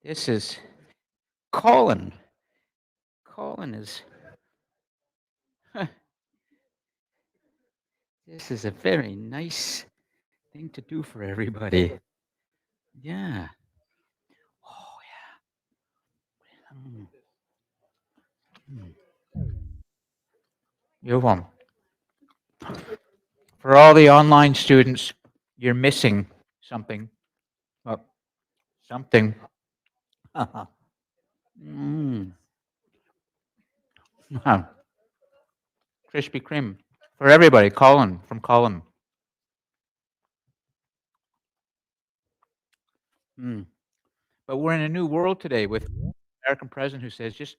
This is Colin. Colin is. This is a very nice thing to do for everybody. Yeah. Oh yeah. You're welcome. For all the online students, you're missing something. Oh, something. mm. Krispy Kreme. For everybody, Colin from Colin. Mm. But we're in a new world today with an American president who says, just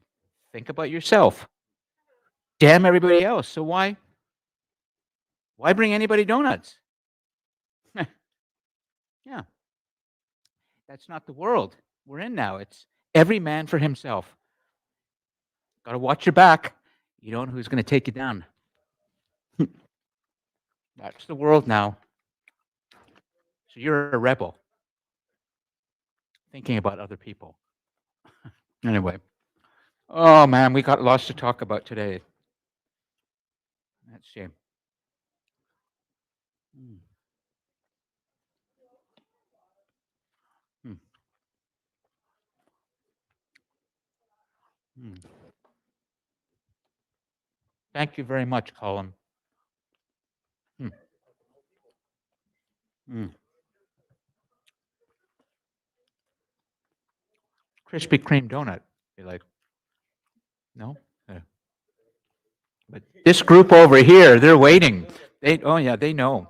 think about yourself. Damn everybody else. So why bring anybody donuts? Yeah. That's not the world we're in now. It's every man for himself. Got to watch your back. You don't know who's going to take you down. That's the world now. So you're a rebel, thinking about other people. Anyway. Oh, man, we got lots to talk about today. Let's see. Mm. Mm. Mm. Thank you very much, Colin. Mm. Mm. Krispy Kreme donut. You like? No? But this group over here, they're waiting. They know.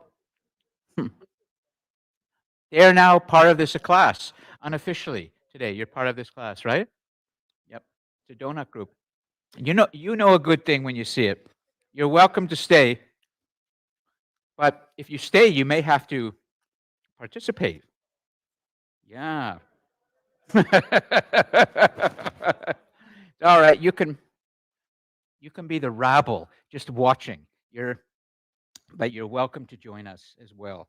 They are now part of this class, unofficially today. You're part of this class, right? Yep. It's a donut group. You know a good thing when you see it. You're welcome to stay, but if you stay, you may have to participate. Yeah. All right, you can be the rabble just watching. But you're welcome to join us as well.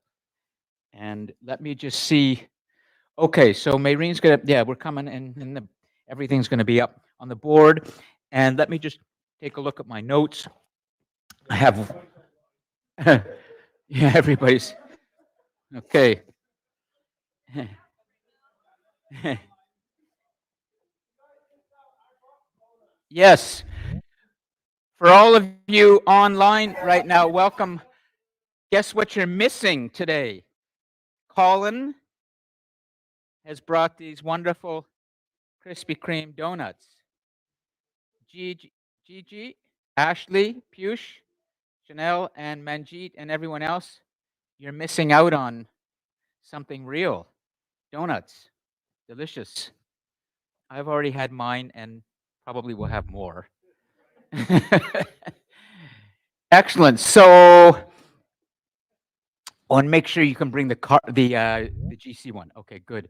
And let me just see. Okay, so Mayrene's gonna. Yeah, we're coming, and everything's gonna be up on the board. And let me just take a look at my notes. I have. Yeah, everybody's okay. Yes, for all of you online right now, welcome. Guess what you're missing today? Colin has brought these wonderful Krispy Kreme donuts. Gigi, Ashley, Piyush, Chanel, and Manjeet, and everyone else, you're missing out on something real. Donuts. Delicious. I've already had mine and probably will have more. Excellent. So, and make sure you can bring the GC one. Okay, good.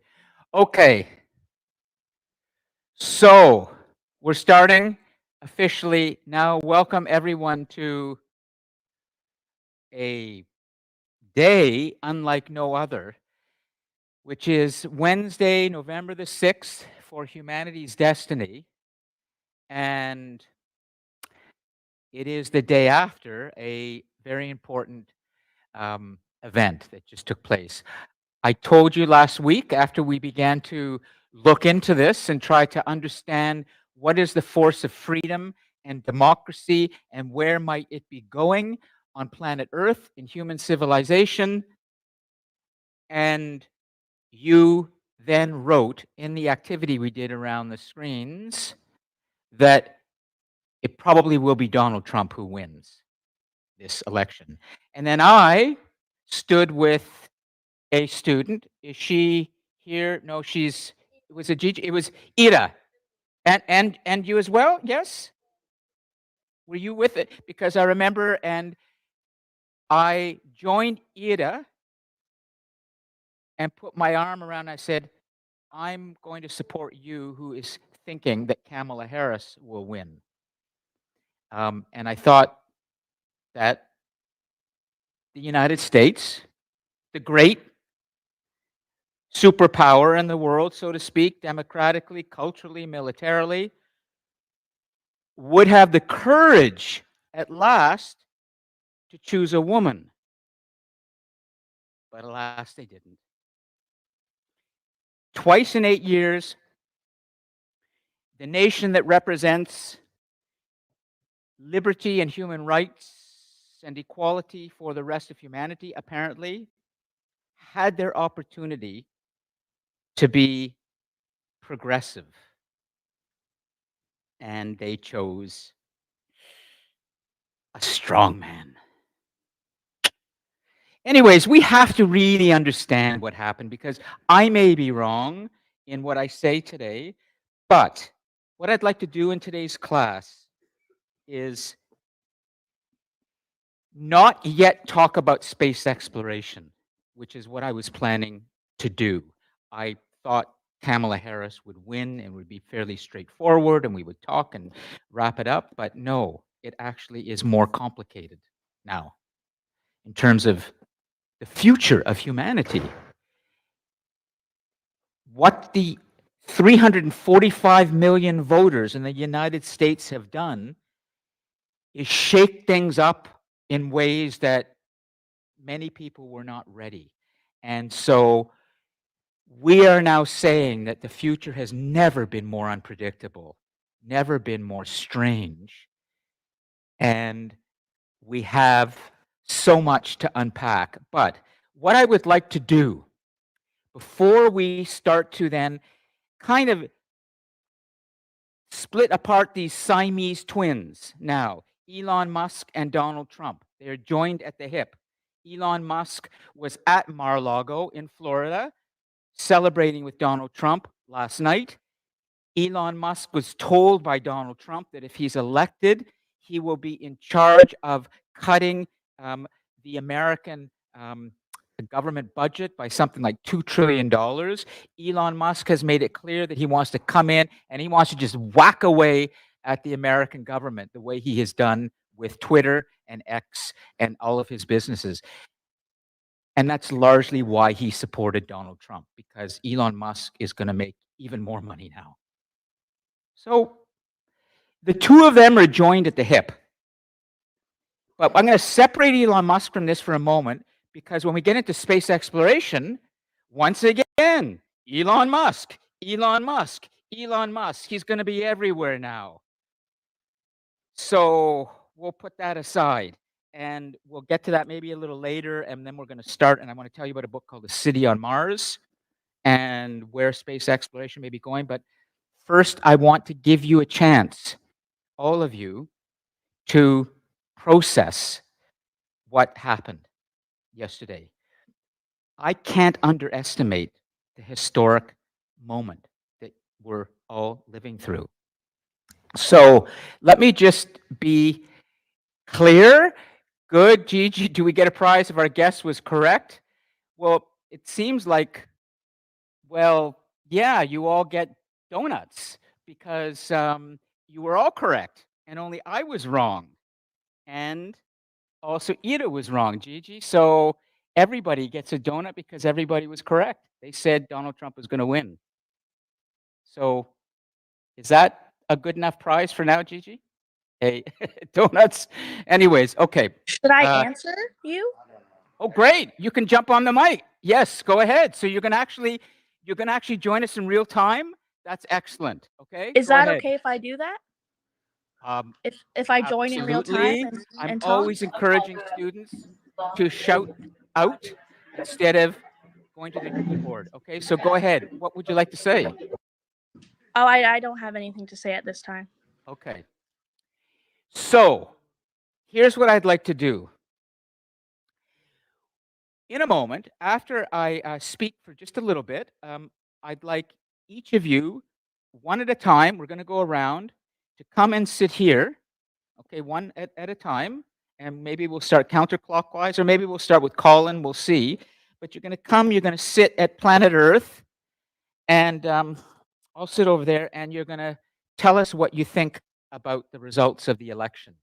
Okay. So, we're starting officially now. Welcome everyone to a day unlike no other, which is Wednesday, November the 6th for Humanity's Destiny. And it is the day after a very important event that just took place. I told you last week, after we began to look into this and try to understand what is the force of freedom and democracy and where might it be going on planet Earth in human civilization. And you then wrote in the activity we did around the screens that it probably will be Donald Trump who wins this election. And then I stood with a student. Is she here? No, it was a Gigi. It was Ida. And you as well? Yes? Were you with it? Because I remember, and I joined Ida and put my arm around. I said, I'm going to support you who is thinking that Kamala Harris will win. And I thought that the United States, the great superpower in the world, so to speak, democratically, culturally, militarily, would have the courage at last to choose a woman. But alas, they didn't. Twice in 8 years, the nation that represents liberty and human rights and equality for the rest of humanity, apparently, had their opportunity to be progressive. And they chose a strong man. Anyways, we have to really understand what happened because I may be wrong in what I say today, but what I'd like to do in today's class is not yet talk about space exploration, which is what I was planning to do. I thought Kamala Harris would win and would be fairly straightforward and we would talk and wrap it up, but no, it actually is more complicated now in terms of the future of humanity. What the 345 million voters in the United States have done is shake things up in ways that many people were not ready. And so we are now saying that the future has never been more unpredictable, never been more strange. And we have so much to unpack. But what I would like to do before we start to then kind of split apart these Siamese twins now, Elon Musk and Donald Trump. They're joined at the hip. Elon Musk was at Mar-a-Lago in Florida celebrating with Donald Trump last night. Elon Musk was told by Donald Trump that if he's elected, he will be in charge of cutting the American government budget by something like $2 trillion. Elon Musk has made it clear that he wants to come in and he wants to just whack away at the American government the way he has done with Twitter and X and all of his businesses. And that's largely why he supported Donald Trump, because Elon Musk is going to make even more money now. So the two of them are joined at the hip. But I'm going to separate Elon Musk from this for a moment, because when we get into space exploration, once again, Elon Musk, Elon Musk, Elon Musk, he's going to be everywhere now. So we'll put that aside. And we'll get to that maybe a little later, and then we're going to start. And I want to tell you about a book called The City on Mars and where space exploration may be going. But first, I want to give you a chance, all of you, to process what happened yesterday. I can't underestimate the historic moment that we're all living through. So let me just be clear. Good, Gigi, do we get a prize if our guess was correct? Well, it seems like, well, yeah, you all get donuts because you were all correct and only I was wrong. And also Ida was wrong, Gigi. So everybody gets a donut because everybody was correct. They said Donald Trump was going to win. So is that a good enough prize for now, Gigi? Hey, donuts. Anyways, okay. Should I answer you? Oh, great! You can jump on the mic. Yes, go ahead. So you're gonna actually join us in real time. That's excellent. Okay. Is go that ahead. okay if I do that? Um, If I join in real time absolutely. I'm and talk? always encouraging students to shout out instead of going to the keyboard. Okay. So go ahead. What would you like to say? Oh, I don't have anything to say at this time. Okay. So here's what I'd like to do. In a moment, after I speak for just a little bit, I'd like each of you, one at a time, we're going to go around, to come and sit here, okay, one at a time, and maybe we'll start counterclockwise, or maybe we'll start with Colin, we'll see. But you're going to come, you're going to sit at planet Earth, and I'll sit over there, and you're going to tell us what you think about the results of the election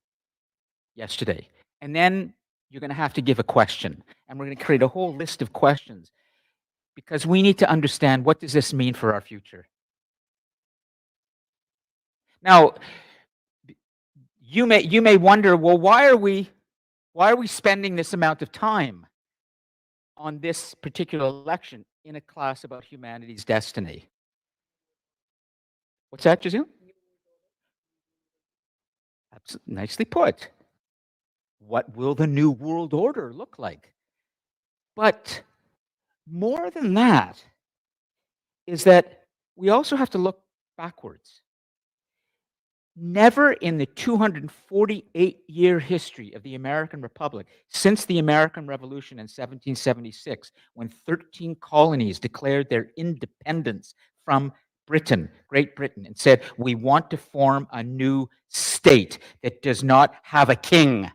yesterday. And then you're going to have to give a question, and we're going to create a whole list of questions. because we need to understand, what does this mean for our future? Now, you may wonder, well, why are we spending this amount of time on this particular election in a class about humanity's destiny? What's that, Jazeel? Nicely put. What will the new world order look like? But more than that is that we also have to look backwards. Never in the 248-year history of the American Republic, since the American Revolution in 1776, when 13 colonies declared their independence from Great Britain, and said, we want to form a new state that does not have a king.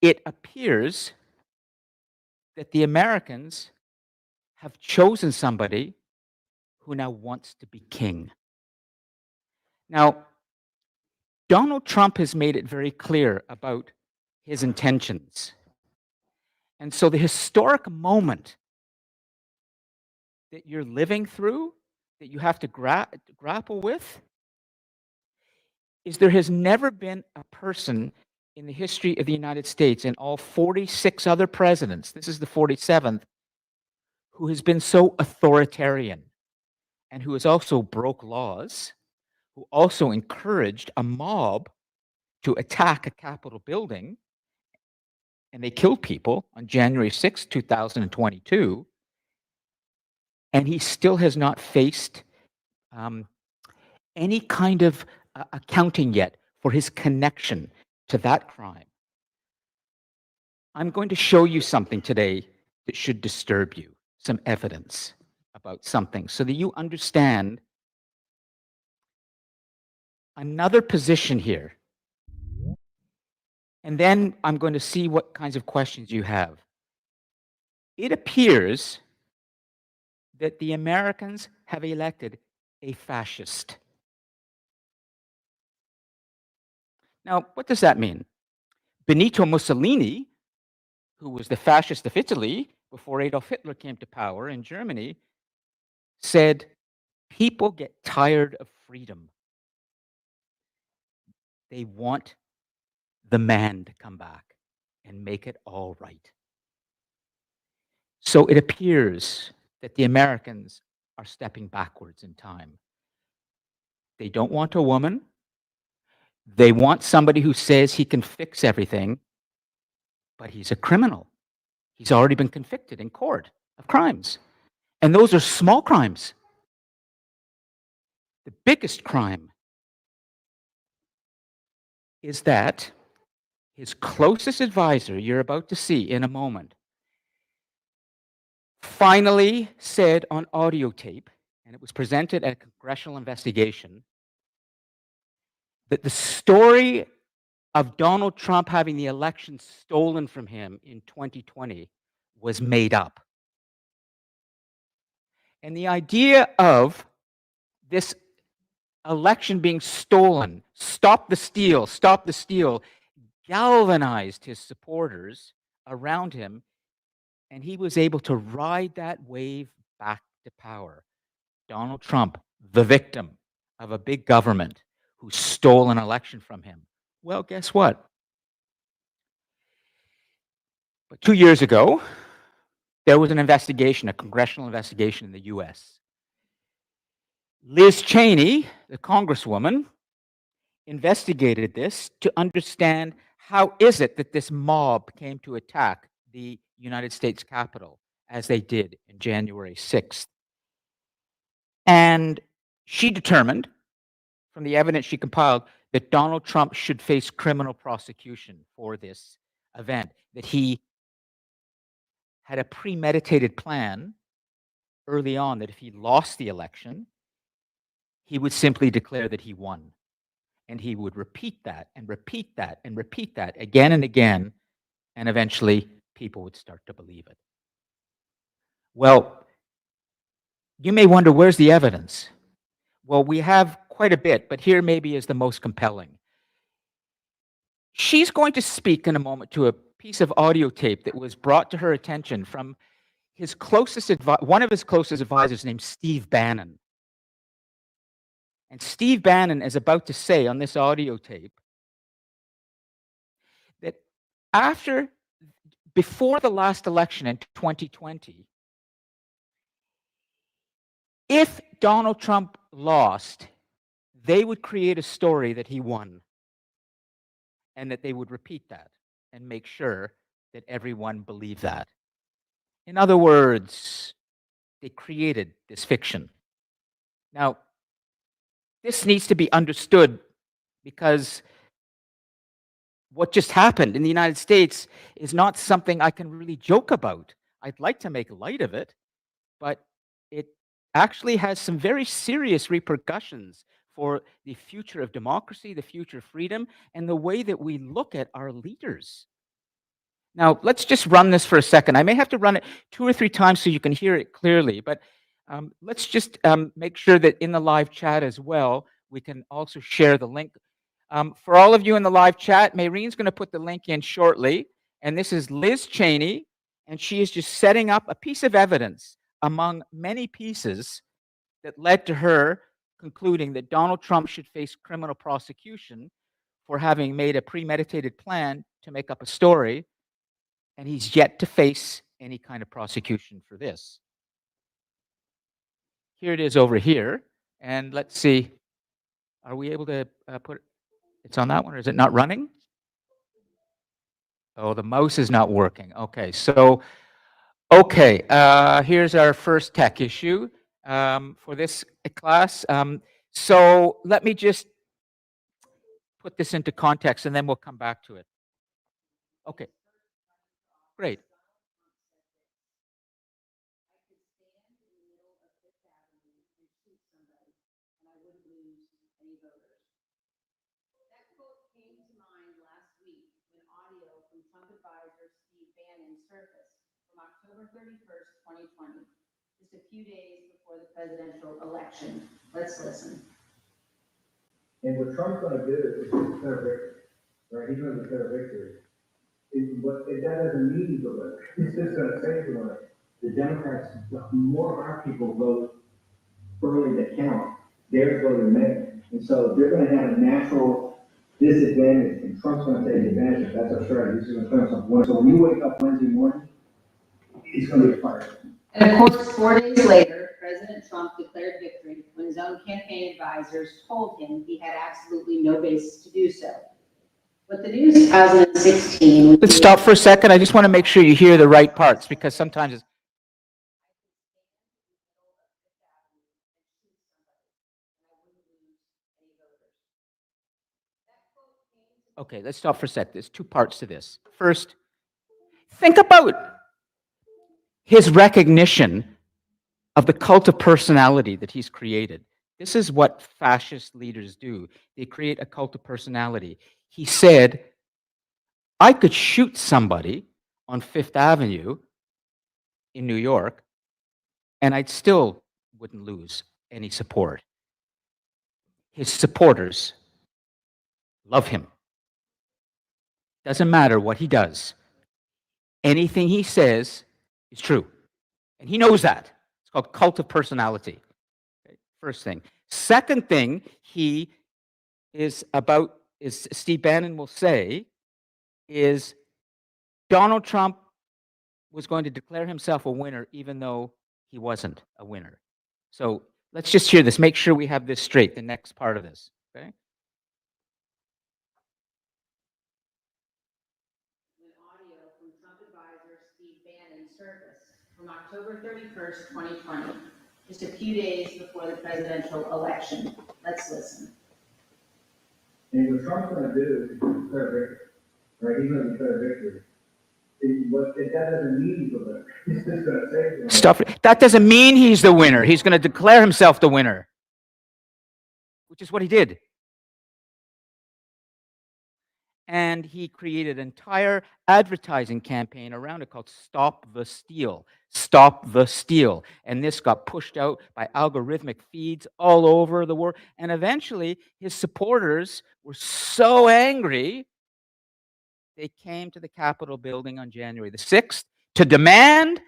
It appears that the Americans have chosen somebody who now wants to be king. Now, Donald Trump has made it very clear about his intentions. And so the historic moment that you're living through, that you have to grapple with, is there has never been a person in the history of the United States, and all 46 other presidents, this is the 47th, who has been so authoritarian and who has also broke laws, who also encouraged a mob to attack a Capitol building, and they killed people on January 6, 2022, and he still has not faced any kind of accounting yet for his connection to that crime. I'm going to show you something today that should disturb you, some evidence about something, so that you understand another position here. And then I'm going to see what kinds of questions you have. It appears that the Americans have elected a fascist. Now, what does that mean? Benito Mussolini, who was the fascist of Italy before Adolf Hitler came to power in Germany, said, people get tired of freedom. They want the man to come back and make it all right. So it appears that the Americans are stepping backwards in time. They don't want a woman. They want somebody who says he can fix everything, but he's a criminal. He's already been convicted in court of crimes. And those are small crimes. The biggest crime is that his closest advisor, you're about to see in a moment, finally said on audio tape, and it was presented at a congressional investigation, that the story of Donald Trump having the election stolen from him in 2020 was made up. And the idea of this election being stolen, stop the steal, galvanized his supporters around him, and he was able to ride that wave back to power. Donald Trump, the victim of a big government who stole an election from him. Well, guess what? But 2 years ago, there was an investigation, a congressional investigation in the US. Liz Cheney, the congresswoman, investigated this to understand how is it that this mob came to attack the United States Capitol as they did in January 6th. And she determined, from the evidence she compiled, that Donald Trump should face criminal prosecution for this event, that he had a premeditated plan early on that if he lost the election, he would simply declare that he won. And he would repeat that and repeat that and repeat that again and again, and eventually people would start to believe it. Well, you may wonder, where's the evidence? Well, we have quite a bit, but here maybe is the most compelling. She's going to speak in a moment to a piece of audio tape that was brought to her attention from his closest one of his closest advisors named Steve Bannon. And Steve Bannon is about to say on this audio tape that before the last election in 2020, if Donald Trump lost, they would create a story that he won, and that they would repeat that and make sure that everyone believed that. In other words, they created this fiction. Now, this needs to be understood because what just happened in the United States is not something I can really joke about. I'd like to make light of it, but it actually has some very serious repercussions for the future of democracy, the future of freedom, and the way that we look at our leaders. Now, let's just run this for a second. I may have to run it 2 or 3 times so you can hear it clearly, but let's just make sure that in the live chat as well, we can also share the link. For all of you in the live chat, Maureen's going to put the link in shortly, and this is Liz Cheney, and she is just setting up a piece of evidence among many pieces that led to her concluding that Donald Trump should face criminal prosecution for having made a premeditated plan to make up a story, and he's yet to face any kind of prosecution for this. Here it is over here, and let's see. Are we able to put it's on that one, or is it not running? Oh, the mouse is not working. Okay, so, here's our first tech issue for this class. So let me just put this into context, and then we'll come back to it. Okay, great. October 31st, 2020, just a few days before the presidential election. Let's listen. And what Trump's going to do is declare victory, right? He's going to declare victory. That doesn't mean he's a winner. He's just going to say he's a winner. The Democrats, more of our people vote early to count. Theirs voted May. And so they're going to have a natural disadvantage, and Trump's going to take advantage of that. That's our strategy. He's going to turn himself winner. So when you wake up Wednesday morning, he's going to be fired. And of course, 4 days later, President Trump declared victory when his own campaign advisors told him he had absolutely no basis to do so. But the news 2016... Let's stop for a second. I just want to make sure you hear the right parts, because sometimes it's... Okay, let's stop for a sec. There's 2 parts to this. First, think about his recognition of the cult of personality that he's created. This is what fascist leaders do. They create a cult of personality. He said, I could shoot somebody on Fifth Avenue in New York, and I still wouldn't lose any support. His supporters love him. Doesn't matter what he does. Anything he says is true. And he knows that. It's called cult of personality. Okay, first thing. Second thing he is about, is Steve Bannon will say, is Donald Trump was going to declare himself a winner even though he wasn't a winner. So let's just hear this. Make sure we have this straight, the next part of this. Okay? Audio from Trump advisor Steve Bannon surfaced from October 31st, 2020, just a few days before the presidential election. Let's listen. And what Trump's going to do is declare victory, right? He's going to declare victory. That doesn't mean he's a winner. He's just going to say he's a winner. Stop. That doesn't mean he's the winner. He's going to declare himself the winner, which is what he did. And he created an entire advertising campaign around it called Stop the Steal. Stop the Steal. And this got pushed out by algorithmic feeds all over the world. And eventually, his supporters were so angry, they came to the Capitol building on January the 6th to demand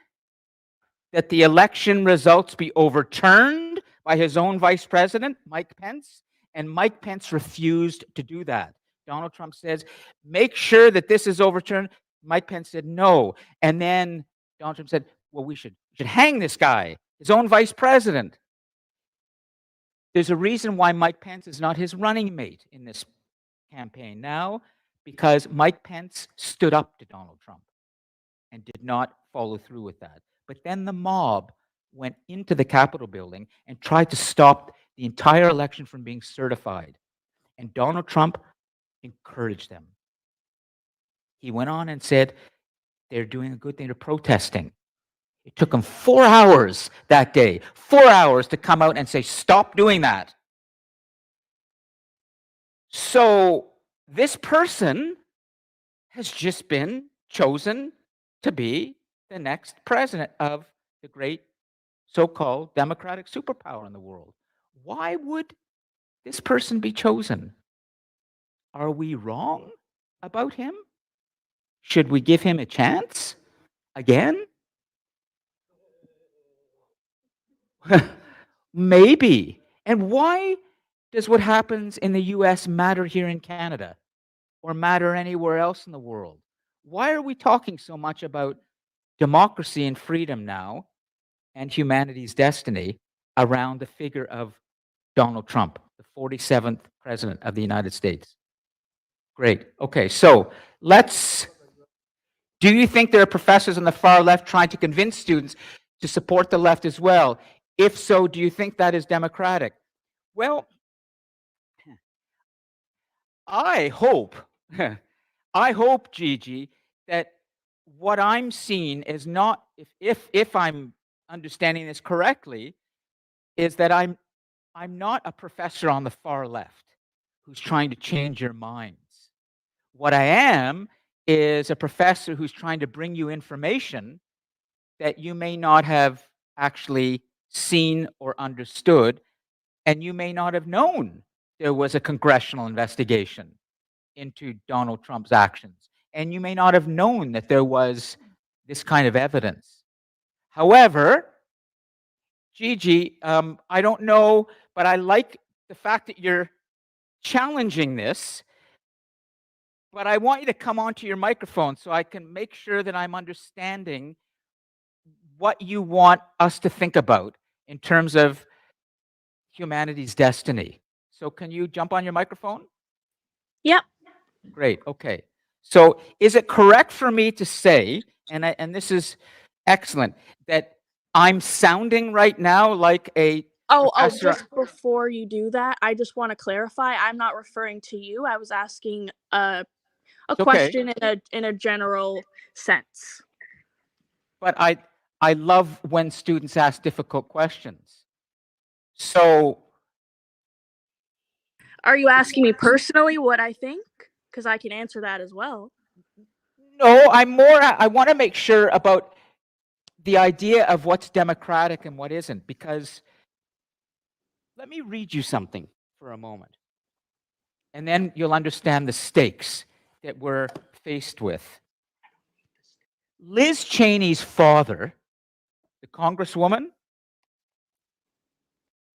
that the election results be overturned by his own vice president, Mike Pence, and Mike Pence refused to do that. Donald Trump says, make sure that this is overturned. Mike Pence said no. And then Donald Trump said, well, we should hang this guy, his own vice president. There's a reason why Mike Pence is not his running mate in this campaign now, because Mike Pence stood up to Donald Trump and did not follow through with that. But then the mob went into the Capitol building and tried to stop the entire election from being certified. And Donald Trump encouraged them. He went on and said, they're doing a good thing, they're protesting. It took them 4 hours that day, 4 hours to come out and say, stop doing that. So this person has just been chosen to be the next president of the great so-called democratic superpower in the world. Why would this person be chosen? Are we wrong about him? Should we give him a chance again? Maybe. And why does what happens in the US matter here in Canada or matter anywhere else in the world? Why are we talking so much about democracy and freedom now and humanity's destiny around the figure of Donald Trump, the 47th president of the United States? Great. Okay, so do you think there are professors on the far left trying to convince students to support the left as well? If so, do you think that is democratic? Well, I hope, Gigi, that what I'm seeing is not, if I'm understanding this correctly, is that I'm not a professor on the far left who's trying to change your minds. What I am is a professor who's trying to bring you information that you may not have actually seen or understood, and you may not have known there was a congressional investigation into Donald Trump's actions, and you may not have known that there was this kind of evidence. However, Gigi, I don't know, but I like the fact that you're challenging this, but I want you to come onto your microphone so I can make sure that I'm understanding what you want us to think about in terms of humanity's destiny. So can you jump on your microphone? Yep. Great. Okay. So is it correct for me to say, and this is excellent, that I'm sounding right now like a professor? Just before you do that, I just want to clarify. I'm not referring to you. I was asking a Okay. question in a general sense. But I love when students ask difficult questions. So Are you asking me personally what I think? Because I can answer that as well. no, I want to make sure about the idea of what's democratic and what isn't, because let me read you something for a moment, and then you'll understand the stakes that we're faced with. Liz Cheney's father, the congresswoman,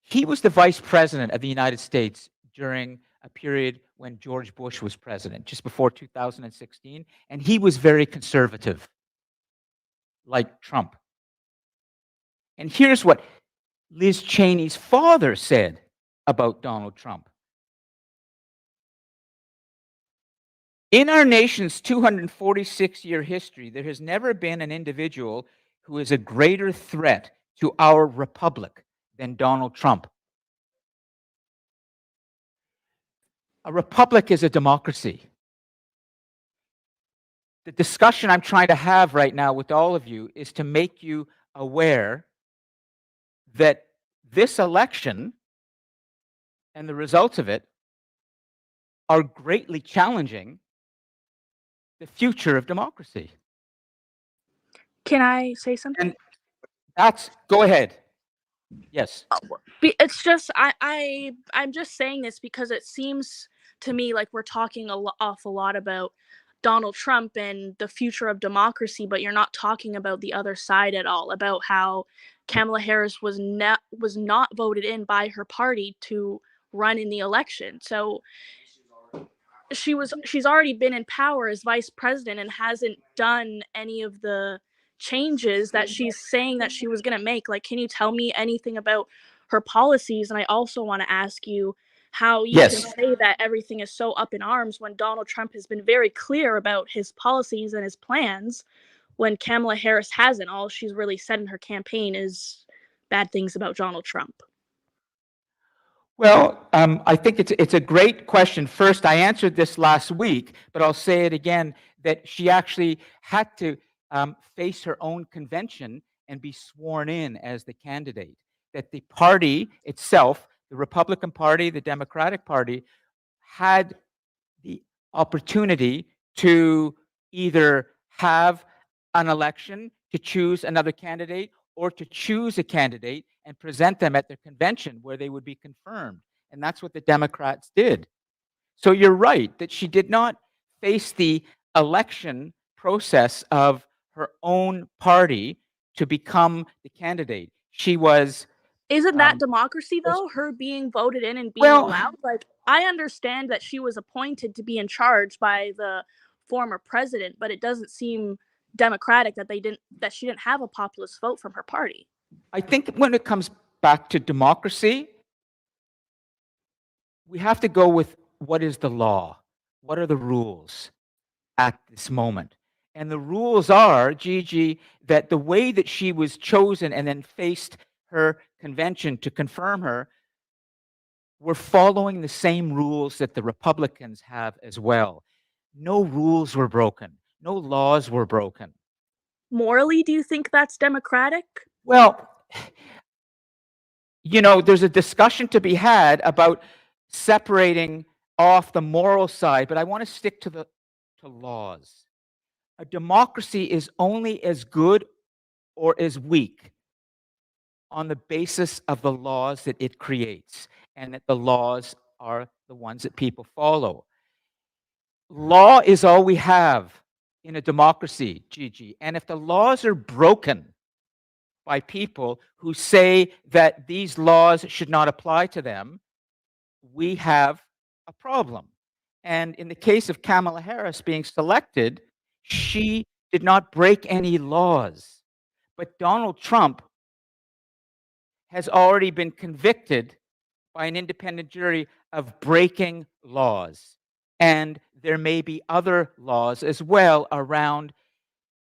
he was the vice president of the United States during a period when George Bush was president, just before 2016, and he was very conservative, like Trump. And here's what Liz Cheney's father said about Donald Trump. In our nation's 246-year history, there has never been an individual who is a greater threat to our republic than Donald Trump. A republic is a democracy. The discussion I'm trying to have right now with all of you is to make you aware that this election and the results of it are greatly challenging the future of democracy. Can I say something? And go ahead. Yes. It's just I'm just saying this because it seems to me like we're talking awful lot about Donald Trump and the future of democracy, but you're not talking about the other side at all, about how Kamala Harris was not voted in by her party to run in the election. So she's already been in power as vice president and hasn't done any of the changes that she's saying that she was going to make. Like, can you tell me anything about her policies? And I also want to ask you how you can Yes. say that everything is so up in arms when Donald Trump has been very clear about his policies and his plans, when Kamala Harris hasn't. All she's really said in her campaign is bad things about Donald Trump. Well, I think it's a great question. First, I answered this last week, but I'll say it again, that she actually had to face her own convention and be sworn in as the candidate. That the party itself, the Republican Party, the Democratic Party, had the opportunity to either have an election to choose another candidate or to choose a candidate and present them at their convention where they would be confirmed. And that's what the Democrats did. So you're right that she did not face the election process of her own party to become the candidate. She was, Isn't that um, democracy though? Her being voted in and being well, allowed? Like, I understand that she was appointed to be in charge by the former president, but it doesn't seem democratic that she didn't have a populist vote from her party. I think when it comes back to democracy, we have to go with what is the law? What are the rules at this moment? And the rules are, Gigi, that the way that she was chosen and then faced her convention to confirm her, we're following the same rules that the Republicans have as well. No rules were broken. No laws were broken. Morally, do you think that's democratic? Well, there's a discussion to be had about separating off the moral side, but I want to stick to laws. A democracy is only as good or as weak on the basis of the laws that it creates, and that the laws are the ones that people follow. Law is all we have in a democracy, Gigi. And if the laws are broken by people who say that these laws should not apply to them, we have a problem. And in the case of Kamala Harris being selected, she did not break any laws. But Donald Trump has already been convicted by an independent jury of breaking laws. And there may be other laws as well around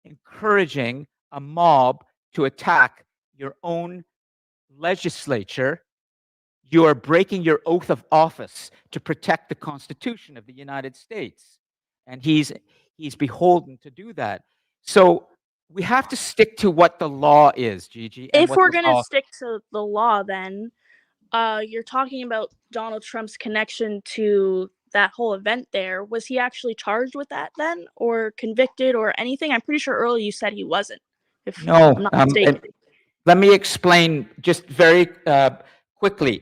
encouraging a mob to attack your own legislature. You are breaking your oath of office to protect the Constitution of the United States. And he's beholden to do that. So we have to stick to what the law is, Gigi. And If what we're the going to law. stick to the law, then you're talking about Donald Trump's connection to that whole event there. Was he actually charged with that then, or convicted, or anything? I'm pretty sure earlier you said he wasn't, if No, I'm not mistaken. let me explain just very quickly.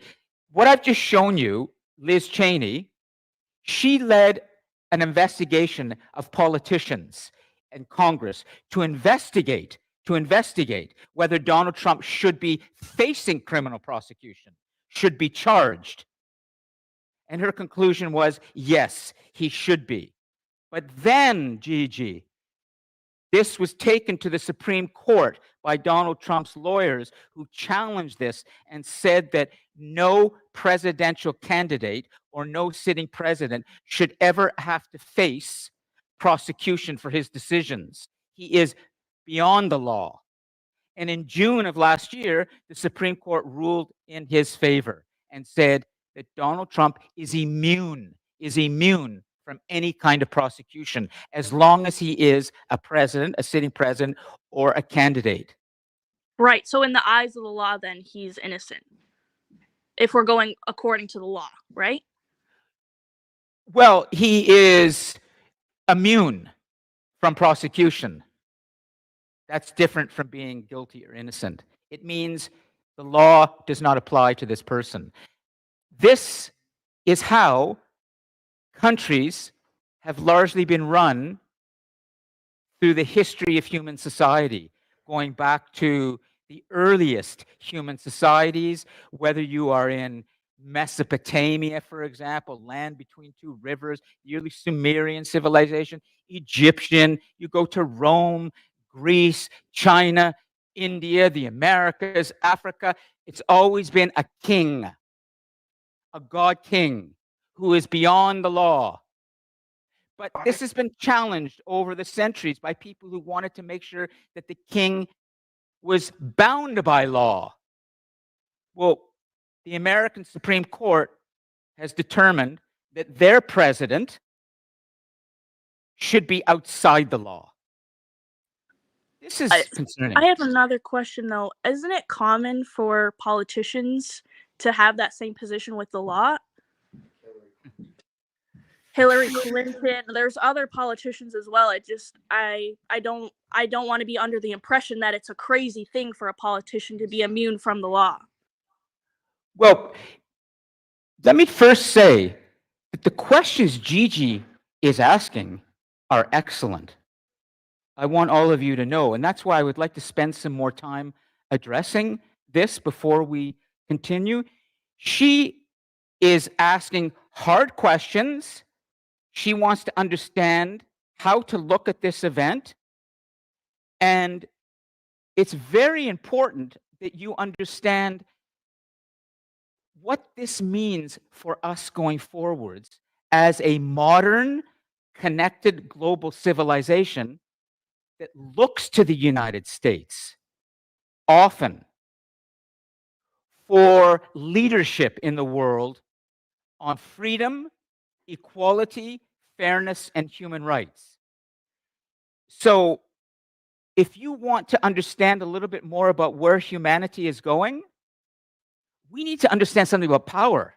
What I've just shown you, Liz Cheney, she led an investigation of politicians and Congress to investigate whether Donald Trump should be facing criminal prosecution, should be charged. And her conclusion was, yes, he should be. But then, Gigi, this was taken to the Supreme Court by Donald Trump's lawyers, who challenged this and said that no presidential candidate or no sitting president should ever have to face prosecution for his decisions. He is beyond the law. And in June of last year, the Supreme Court ruled in his favor and said that Donald Trump is immune from any kind of prosecution as long as he is a president, a sitting president, or a candidate. Right. So in the eyes of the law, then he's innocent. If we're going according to the law, right? Well, he is immune from prosecution. That's different from being guilty or innocent. It means the law does not apply to this person. This is how countries have largely been run through the history of human society, going back to the earliest human societies, whether you are in Mesopotamia, for example, land between two rivers, the early Sumerian civilization, Egyptian, you go to Rome, Greece, China, India, the Americas, Africa. It's always been a king, a god king, who is beyond the law. But this has been challenged over the centuries by people who wanted to make sure that the king was bound by law. Well, the American Supreme Court has determined that their president should be outside the law. This is concerning. I have another question though. Isn't it common for politicians to have that same position with the law? Hillary Clinton, there's other politicians as well. I don't want to be under the impression that it's a crazy thing for a politician to be immune from the law. Well, let me first say that the questions Gigi is asking are excellent. I want all of you to know, and that's why I would like to spend some more time addressing this before we continue. She is asking hard questions. She wants to understand how to look at this event. And it's very important that you understand what this means for us going forwards as a modern, connected global civilization that looks to the United States often for leadership in the world on freedom, equality, fairness, and human rights. So, if you want to understand a little bit more about where humanity is going, we need to understand something about power.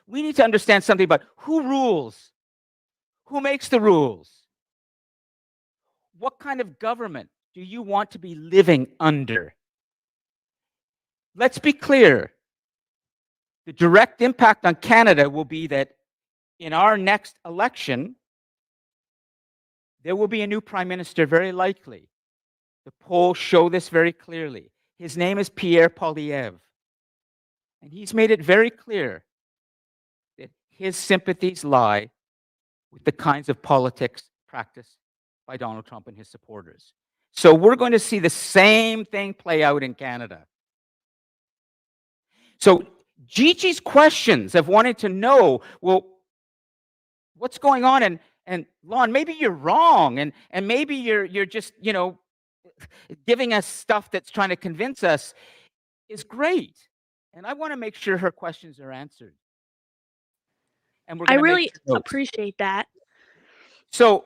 We need to understand something about who rules, who makes the rules. What kind of government do you want to be living under? Let's be clear. The direct impact on Canada will be that in our next election, there will be a new prime minister, very likely. The polls show this very clearly. His name is Pierre Poilievre. And he's made it very clear that his sympathies lie with the kinds of politics practiced by Donald Trump and his supporters. So we're going to see the same thing play out in Canada. So Gigi's questions have wanted to know, well, what's going on? And Lon, maybe you're wrong, and maybe you're just, giving us stuff that's trying to convince us is great. And I want to make sure her questions are answered. And we're I going to really make notes. appreciate that. So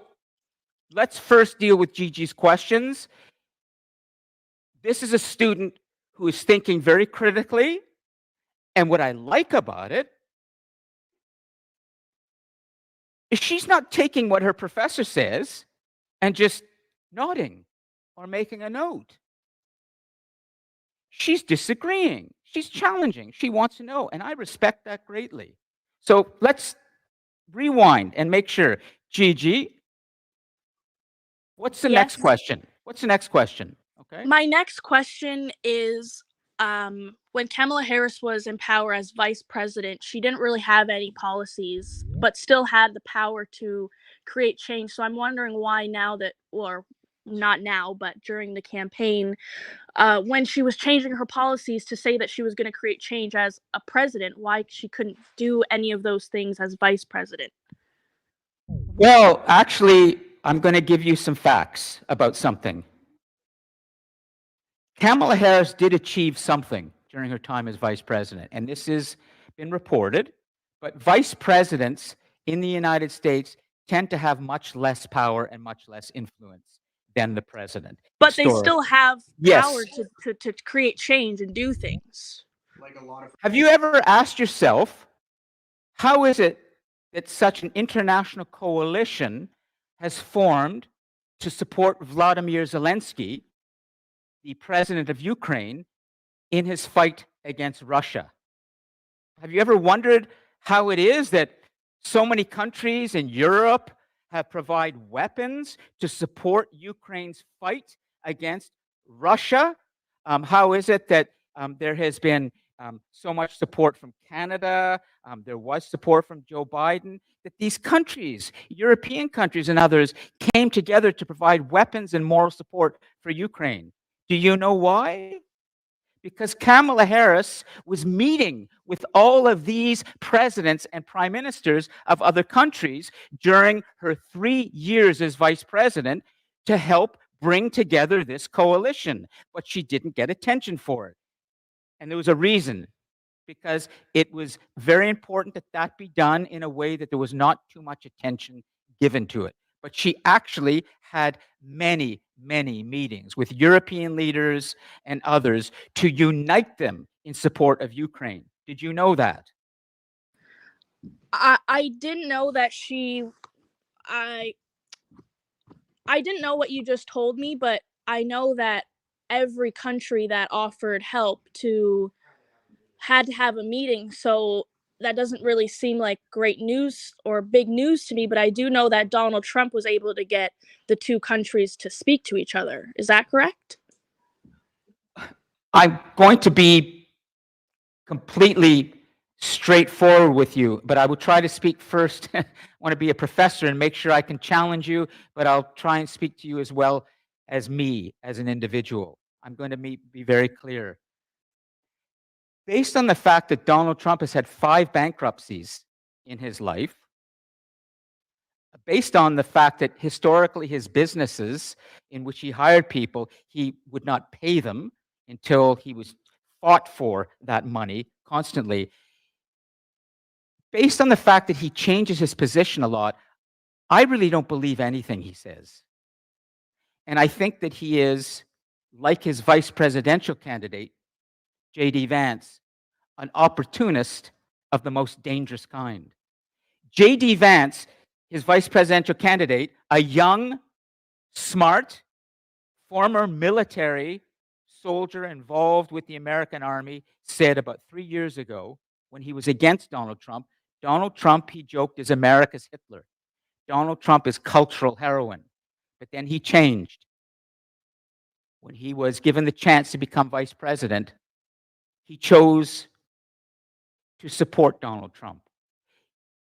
let's first deal with Gigi's questions. This is a student who is thinking very critically. And what I like about it is she's not taking what her professor says and just nodding or making a note. She's disagreeing. She's challenging. She wants to know. And I respect that greatly. So let's rewind and make sure. Gigi, what's the next question? What's the next question? Okay. My next question is, when Kamala Harris was in power as vice president, she didn't really have any policies, but still had the power to create change. So I'm wondering why now that, or not now, but during the campaign, when she was changing her policies to say that she was going to create change as a president, why she couldn't do any of those things as vice president? Well, actually, I'm going to give you some facts about something. Kamala Harris did achieve something during her time as vice president, and this has been reported, but vice presidents in the United States tend to have much less power and much less influence than the president. But they still have power to create change and do things. Have you ever asked yourself, how is it that such an international coalition has formed to support Vladimir Zelensky, the president of Ukraine, in his fight against Russia? Have you ever wondered how it is that So many countries in Europe have provided weapons to support Ukraine's fight against Russia. How is it that there has been so much support from Canada? There was support from Joe Biden. That these countries, European countries and others, came together to provide weapons and moral support for Ukraine. Do you know why? Because Kamala Harris was meeting with all of these presidents and prime ministers of other countries during her 3 years as vice president to help bring together this coalition. But she didn't get attention for it. And there was a reason, because it was very important that that be done in a way that there was not too much attention given to it. But she actually had many, many meetings with European leaders and others to unite them in support of Ukraine. Did you know that? I didn't know that I didn't know what you just told me, but I know that every country that offered help had to have a meeting, so that doesn't really seem like great news or big news to me, but I do know that Donald Trump was able to get the two countries to speak to each other. Is that correct? I'm going to be completely straightforward with you, but I will try to speak first. I want to be a professor and make sure I can challenge you, but I'll try and speak to you as well as me, as an individual. I'm going to be very clear. Based on the fact that Donald Trump has had 5 bankruptcies in his life, based on the fact that historically his businesses in which he hired people, he would not pay them until he was fought for that money constantly. Based on the fact that he changes his position a lot, I really don't believe anything he says. And I think that he is, like his vice presidential candidate, J.D. Vance, an opportunist of the most dangerous kind. J.D. Vance, his vice presidential candidate, a young, smart, former military soldier involved with the American Army, said about 3 years ago, when he was against Donald Trump, he joked, is America's Hitler. Donald Trump is cultural heroin. But then he changed. When he was given the chance to become vice president, he chose to support Donald Trump.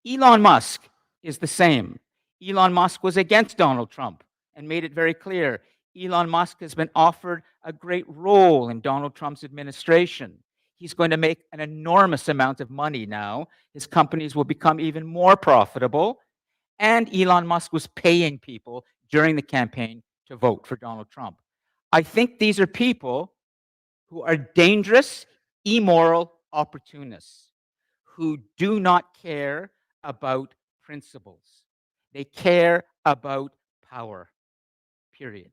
Elon Musk is the same. Elon Musk was against Donald Trump and made it very clear. Elon Musk has been offered a great role in Donald Trump's administration. He's going to make an enormous amount of money now. His companies will become even more profitable. And Elon Musk was paying people during the campaign to vote for Donald Trump. I think these are people who are dangerous, immoral opportunists who do not care about principles. They care about power, period.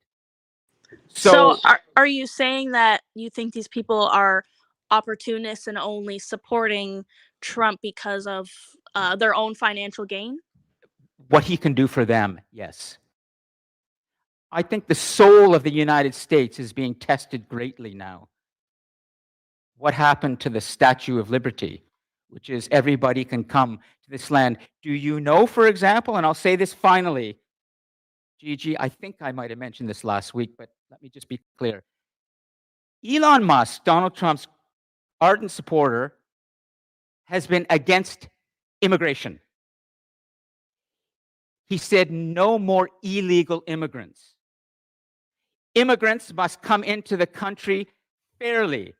So are you saying that you think these people are opportunists and only supporting Trump because of their own financial gain? What he can do for them, yes. I think the soul of the United States is being tested greatly now. What happened to the Statue of Liberty, which is everybody can come to this land? Do you know, for example, and I'll say this finally, Gigi, I think I might have mentioned this last week, but let me just be clear. Elon Musk, Donald Trump's ardent supporter, has been against immigration. He said no more illegal immigrants. Immigrants must come into the country fairly.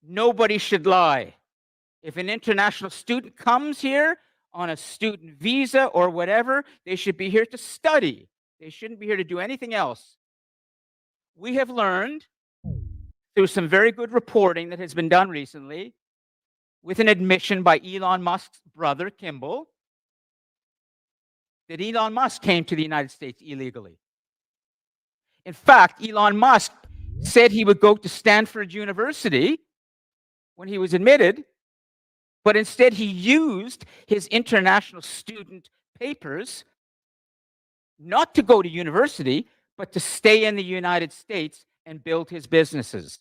Nobody should lie. If an international student comes here on a student visa or whatever, they should be here to study. They shouldn't be here to do anything else. We have learned through some very good reporting that has been done recently, with an admission by Elon Musk's brother, Kimball, that Elon Musk came to the United States illegally. In fact, Elon Musk said he would go to Stanford University when he was admitted, but instead he used his international student papers not to go to university, but to stay in the United States and build his businesses.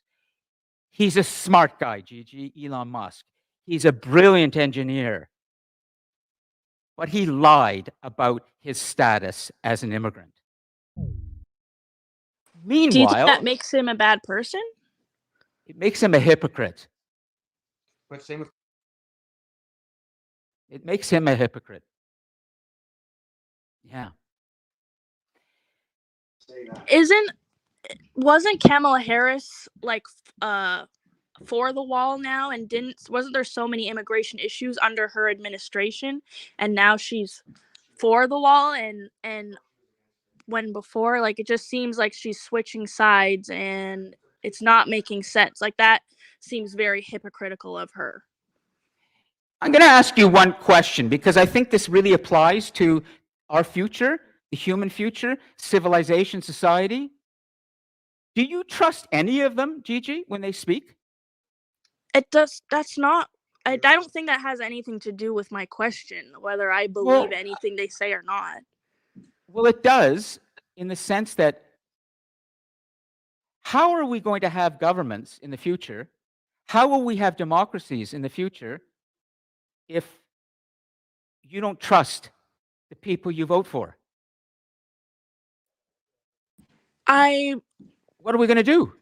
He's a smart guy, Gigi, Elon Musk. He's a brilliant engineer. but he lied about his status as an immigrant. Do you think Meanwhile, that makes him a bad person? it makes him a hypocrite. But same with It makes him a hypocrite. Yeah. say that. Wasn't Kamala Harris like for the wall now, and wasn't there so many immigration issues under her administration, and now she's for the wall, and when before, like, it just seems like she's switching sides and it's not making sense. Like, that seems very hypocritical of her. I'm going to ask you one question because I think this really applies to our future, the human future, civilization, society. Do you trust any of them, Gigi, when they speak? That's not, I don't think that has anything to do with my question, whether I believe anything they say or not. Well, it does, in the sense that how are we going to have governments in the future? How will we have democracies in the future if you don't trust the people you vote for? What are we going to do?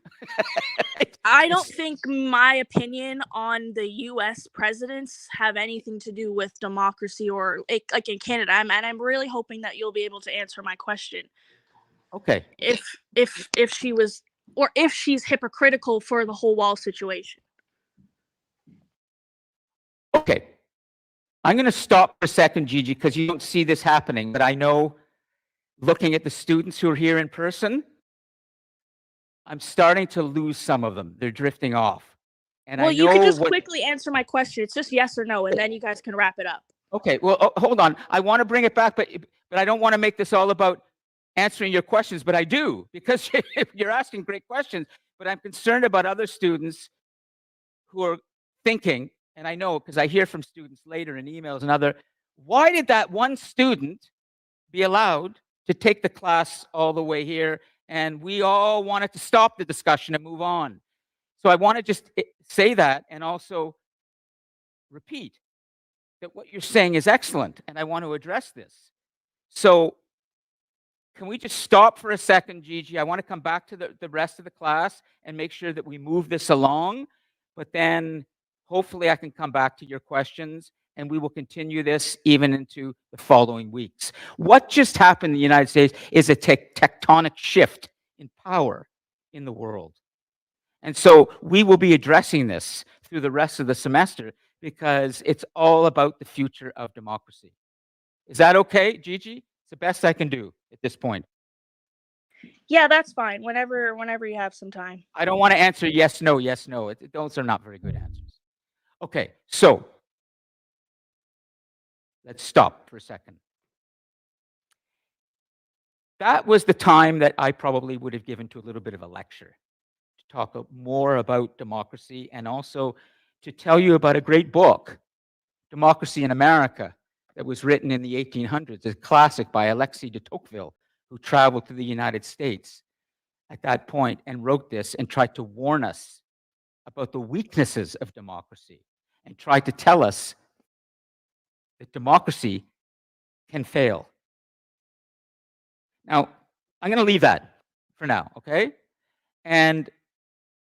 I don't think my opinion on the U.S. presidents have anything to do with democracy or like in Canada. I'm really hoping that you'll be able to answer my question. Okay. If she was, or if she's hypocritical for the whole wall situation. Okay. I'm going to stop for a second, Gigi, because you don't see this happening, but I know, looking at the students who are here in person, I'm starting to lose some of them. They're drifting off. And Well, I know you can just quickly answer my question. It's just yes or no, and then you guys can wrap it up. Okay, well, hold on. I want to bring it back, but I don't want to make this all about answering your questions, but I do, because you're asking great questions, but I'm concerned about other students who are thinking, and I know because I hear from students later in emails and other, why did that one student be allowed to take the class all the way here, and we all wanted to stop the discussion and move on? So I want to just say that, and also repeat that what you're saying is excellent, and I want to address this. So can we just stop for a second, Gigi? I want to come back to the rest of the class and make sure that we move this along, but then hopefully I can come back to your questions, and we will continue this even into the following weeks. What just happened in the United States is a tectonic shift in power in the world. And so we will be addressing this through the rest of the semester because it's all about the future of democracy. Is that okay, Gigi? It's the best I can do at this point. Yeah, that's fine. Whenever you have some time. I don't want to answer yes, no, yes, no. Those are not very good answers. Okay, so let's stop for a second. That was the time that I probably would have given to a little bit of a lecture to talk more about democracy, and also to tell you about a great book, Democracy in America, that was written in the 1800s, a classic by Alexis de Tocqueville, who traveled to the United States at that point and wrote this and tried to warn us about the weaknesses of democracy and tried to tell us that democracy can fail. Now, I'm going to leave that for now, okay? And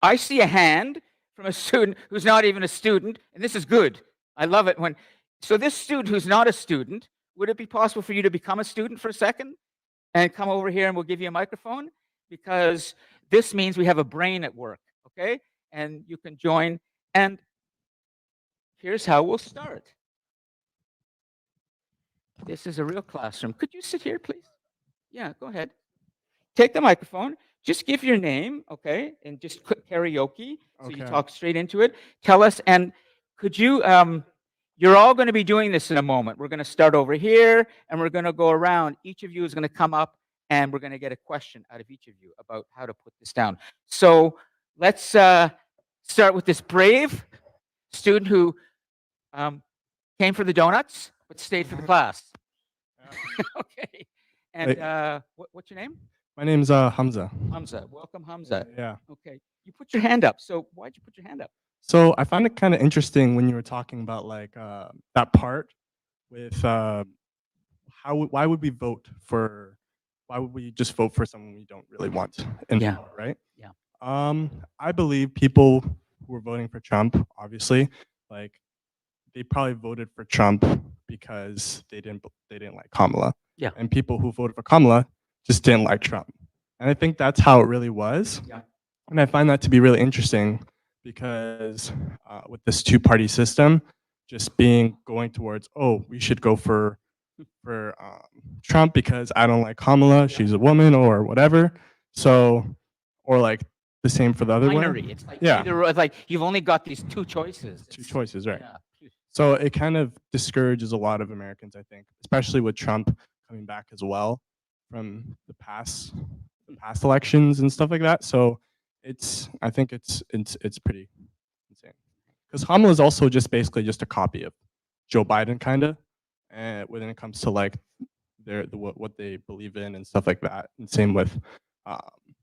I see a hand from a student who's not even a student, and this is good. I love it when, so this student who's not a student, would it be possible for you to become a student for a second and come over here and we'll give you a microphone? Because this means we have a brain at work, okay? And you can join, and here's how we'll start. This is a real classroom. Could you sit here, please? Yeah, go ahead. Take the microphone. Just give your name, okay? And just quick karaoke, so you talk straight into it. Tell us, and could you, you're all going to be doing this in a moment. We're going to start over here, and we're going to go around. Each of you is going to come up, and we're going to get a question out of each of you about how to put this down. So let's start with this brave student who came for the donuts, but stayed for the class. Okay. And what's your name? My name's Hamza. Hamza. Welcome, Hamza. Yeah. Okay. You put your hand up. So why'd you put your hand up? So I find it kind of interesting when you were talking about like that part with why would we vote for? Why would we just vote for someone we don't really want in Yeah. power, right? Yeah. I believe people who were voting for Trump, obviously, like they probably voted for Trump because they didn't like Kamala. Yeah. And people who voted for Kamala just didn't like Trump. And I think that's how it really was. Yeah. And I find that to be really interesting because with this two-party system, just going towards, oh, we should go for Trump because I don't like Kamala, she's a woman or whatever. So, or like the same for the other Binary. way. It's like Yeah. either, it's like you've only got these two choices. Two choices, right? Yeah. So it kind of discourages a lot of Americans, I think, especially with Trump coming back as well from the past elections and stuff like that. So I think it's pretty insane because Kamala is also just basically just a copy of Joe Biden, kind of, and when it comes to like what they believe in and stuff like that. And same with,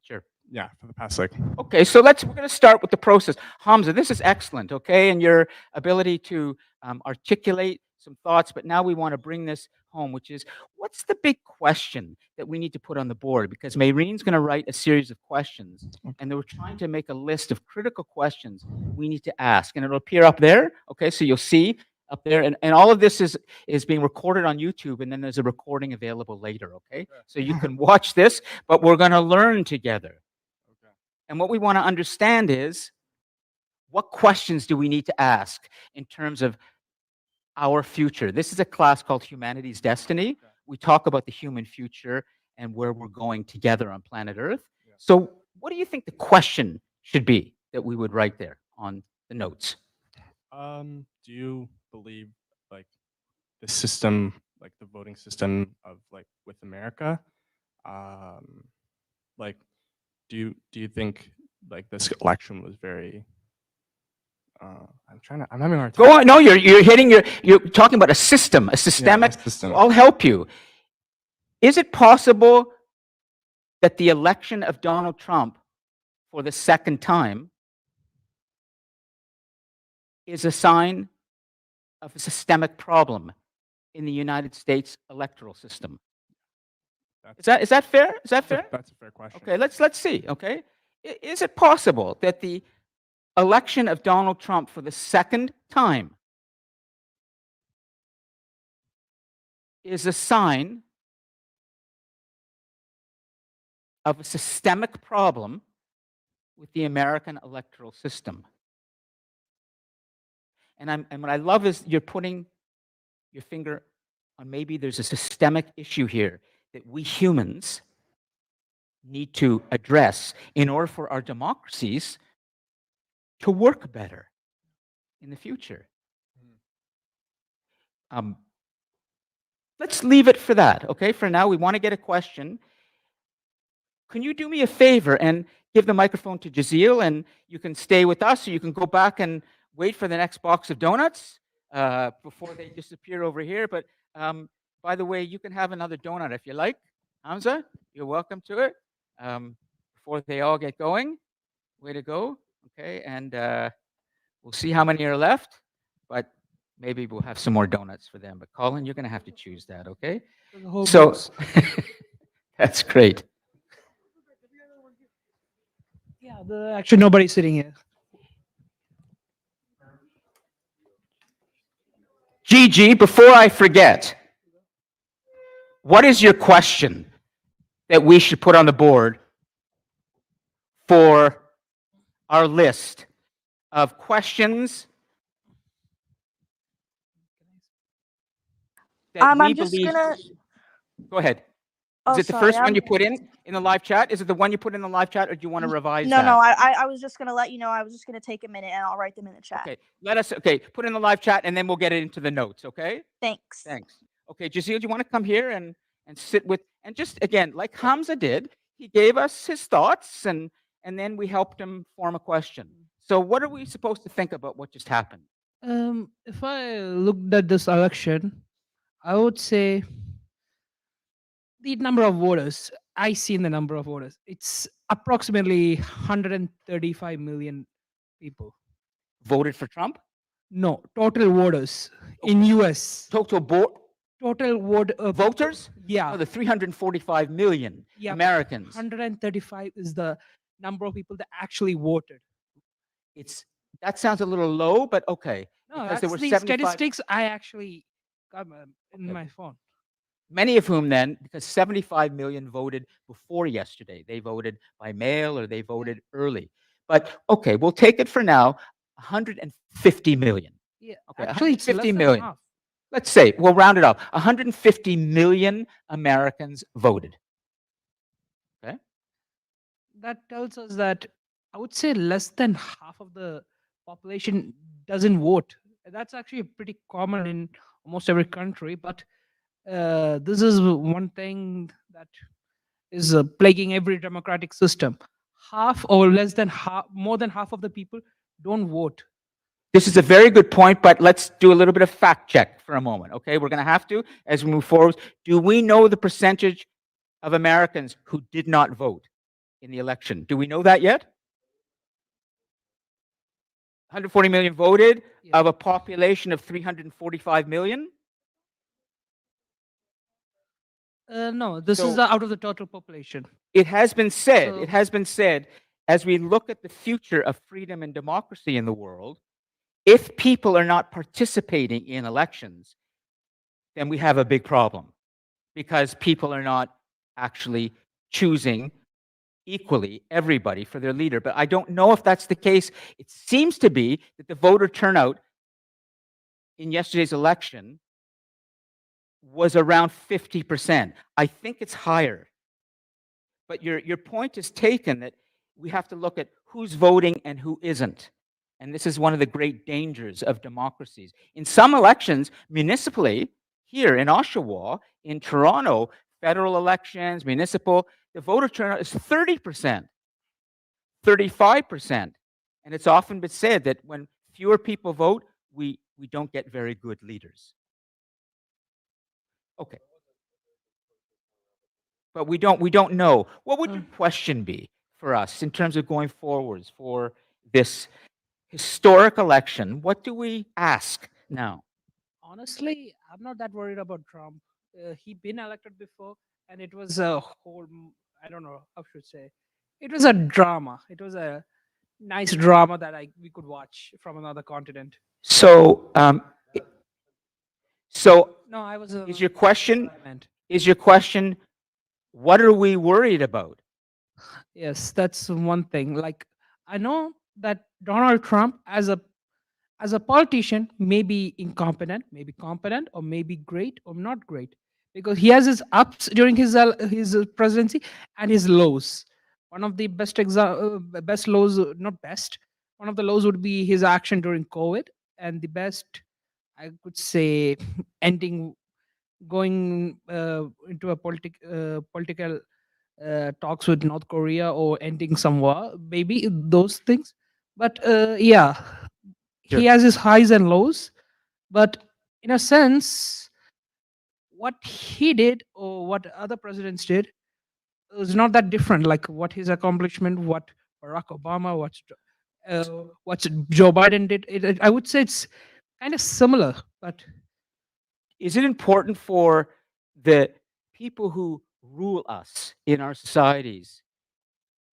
Sure. yeah, for the past like. Okay, so we're going to start with the process. Hamza, this is excellent, okay, and your ability to articulate some thoughts, but now we want to bring this home, which is, what's the big question that we need to put on the board? Because Mayreen's going to write a series of questions, and we're trying to make a list of critical questions we need to ask, and it'll appear up there, okay, so you'll see up there, and all of this is being recorded on YouTube, and then there's a recording available later, okay? So you can watch this, but we're going to learn together. And what we want to understand is, what questions do we need to ask in terms of our future? This is a class called Humanity's Destiny. We talk about the human future and where we're going together on planet Earth. So what do you think the question should be that we would write there on the notes? Do you believe like the system, like the voting system of like with America, like do you think like this election was very I'm having a hard time. Go on. No, you're talking about a system, a systemic. Yeah, a system. I'll help you. Is it possible that the election of Donald Trump for the second time is a sign of a systemic problem in the United States electoral system? Is that fair? Is that fair? That's a fair question. Okay, let's see. Okay, is it possible that the election of Donald Trump for the second time is a sign of a systemic problem with the American electoral system? And what I love is you're putting your finger on, maybe there's a systemic issue here that we humans need to address in order for our democracies to work better in the future. Let's leave it for that, okay? For now, we want to get a question. Can you do me a favor and give the microphone to Jazeel, and you can stay with us, or you can go back and wait for the next box of donuts before they disappear over here. But by the way, you can have another donut if you like. Hamza, you're welcome to it before they all get going. Way to go. Okay, and we'll see how many are left, but maybe we'll have some more donuts for them. But Colin, you're going to have to choose that, okay? So that's great. Yeah, actually nobody's sitting here. Gigi, before I forget, what is your question that we should put on the board for our list of questions that I'm we just believe? gonna. Go ahead. Oh, Is it the sorry, first one you put in the live chat? Is it the one you put in the live chat, or do you want to revise No, that? no. I was just gonna let you know. I was just gonna take a minute and I'll write them in the chat. Okay, put in the live chat, and then we'll get it into the notes, okay? Thanks. Thanks. Okay, Jazeel, do you want to come here and sit with, and just, again, like Hamza did, he gave us his thoughts, and then we helped him form a question. So what are we supposed to think about what just happened? If I looked at this election, I would say the number of voters. I seen the number of voters. It's approximately 135 million people. Voted for Trump? No, total voters in US. Total Total vote voters? Yeah. No, the 345 million Yeah, Americans. 135 is the number of people that actually voted. That sounds a little low, but okay. No, Because there that's were the 75 statistics I actually got in Okay. my phone. Many of whom then, because 75 million voted before yesterday. They voted by mail or they voted early. But okay, we'll take it for now, 150 million. Yeah, Okay, actually, it's 150 less than million. half. Let's say, we'll round it up. 150 million Americans voted. Okay? That tells us that I would say less than half of the population doesn't vote. That's actually pretty common in almost every country, but this is one thing that is plaguing every democratic system. Half or less than half, more than half of the people don't vote. This is a very good point, but let's do a little bit of fact check for a moment, okay? We're going to have to, as we move forward. Do we know the percentage of Americans who did not vote in the election? Do we know that yet? 140 million voted Yeah. of a population of 345 million? No, this So- is out of the total population. It has been said, So- it has been said, as we look at the future of freedom and democracy in the world, if people are not participating in elections, then we have a big problem because people are not actually choosing equally everybody for their leader. But I don't know if that's the case. It seems to be that the voter turnout in yesterday's election was around 50%. I think it's higher. But your point is taken that we have to look at who's voting and who isn't. And this is one of the great dangers of democracies. In some elections, municipally, here in Oshawa, in Toronto, federal elections, municipal, the voter turnout is 30%, 35%. And it's often been said that when fewer people vote, we don't get very good leaders. Okay. But we don't know. What would your question be for us in terms of going forwards for this historic election? What do we ask now? Honestly, I'm not that worried about Trump. He been elected before, and it was a whole. I don't know how should say. It was a drama. It was a nice drama that we could watch from another continent. So, so No, I was. is your question? I meant. Is your question? What are we worried about? Yes, that's one thing. Like I know that Donald Trump, as a politician, may be incompetent, maybe competent, or maybe great or not great, because he has his ups during his presidency and his lows. One of the best lows, not best. One of the lows would be his action during COVID, and the best, I could say, ending, going into a political talks with North Korea or ending some war, maybe those things. But yeah, Sure. he has his highs and lows. But in a sense, what he did or what other presidents did is not that different. Like what his accomplishment, what Barack Obama, what Joe Biden did. I would say it's kind of similar, but Is it important for the people who rule us in our societies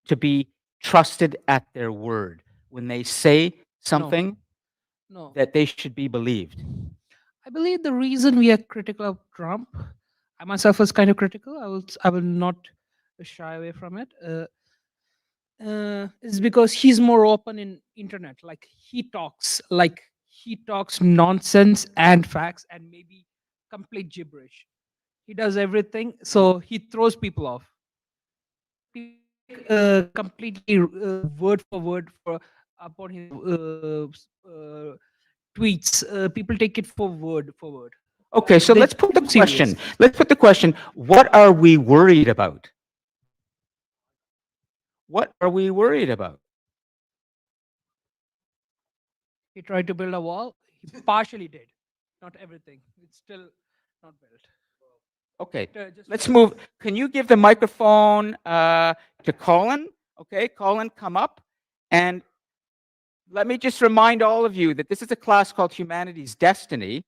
to be trusted at their word when they say something no. that they should be believed? I believe the reason we are critical of Trump, I myself was kind of critical. I will not shy away from it. Is because he's more open in internet. Like he talks nonsense and facts and maybe complete gibberish. He does everything, so he throws people off. People take completely word for word for upon his tweets. People take it for word for word. Okay, so They let's put the take him serious. question. Let's put the question, what are we worried about? What are we worried about? He tried to build a wall. He partially did, not everything. It's still not built. Okay, Just let's move. Can you give the microphone to Colin? Okay, Colin, come up. And Let me just remind all of you that this is a class called Humanity's Destiny,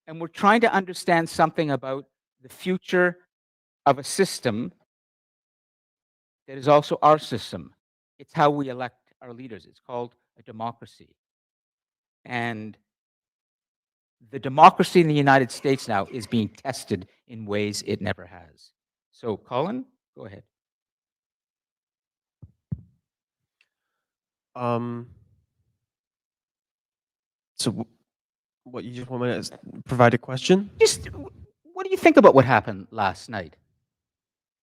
and we're trying to understand something about the future of a system that is also our system. It's how we elect our leaders. It's called a democracy. And the democracy in the United States now is being tested in ways it never has. So, Colin, go ahead. So what, you just want me to provide a question? Just what do you think about what happened last night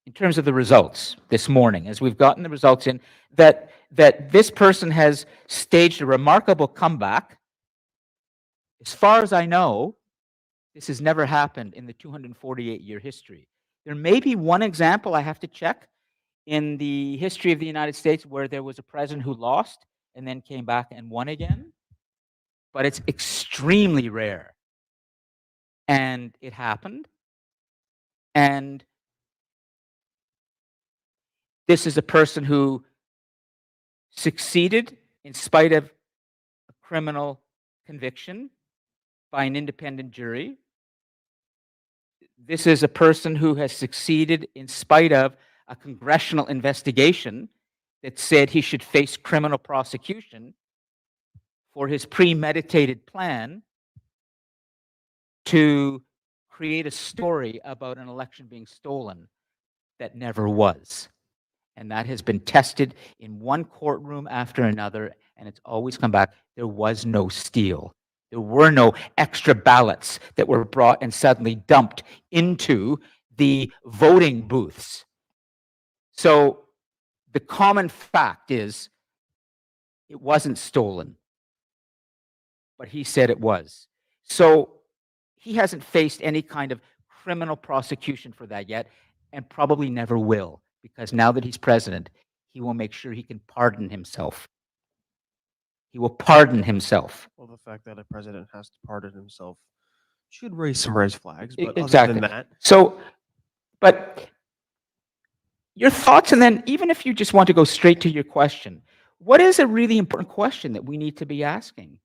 in terms of the results this morning, as we've gotten the results in, that this person has staged a remarkable comeback? As far as I know, this has never happened in the 248-year history. There may be one example, I have to check, in the history of the United States where there was a president who lost and then came back and won again, but it's extremely rare. And it happened. And this is a person who succeeded in spite of a criminal conviction by an independent jury. This is a person who has succeeded in spite of a congressional investigation that said he should face criminal prosecution for his premeditated plan to create a story about an election being stolen that never was. And that has been tested in one courtroom after another, and it's always come back. There was no steal. There were no extra ballots that were brought and suddenly dumped into the voting booths. So the common fact is it wasn't stolen, but he said it was. So he hasn't faced any kind of criminal prosecution for that yet, and probably never will, because now that he's president, he will make sure he can pardon himself. He will pardon himself. Well, the fact that a president has to pardon himself should raise some red flags, but Exactly. other than that, So, but your thoughts, and then even if you just want to go straight to your question, what is a really important question that we need to be asking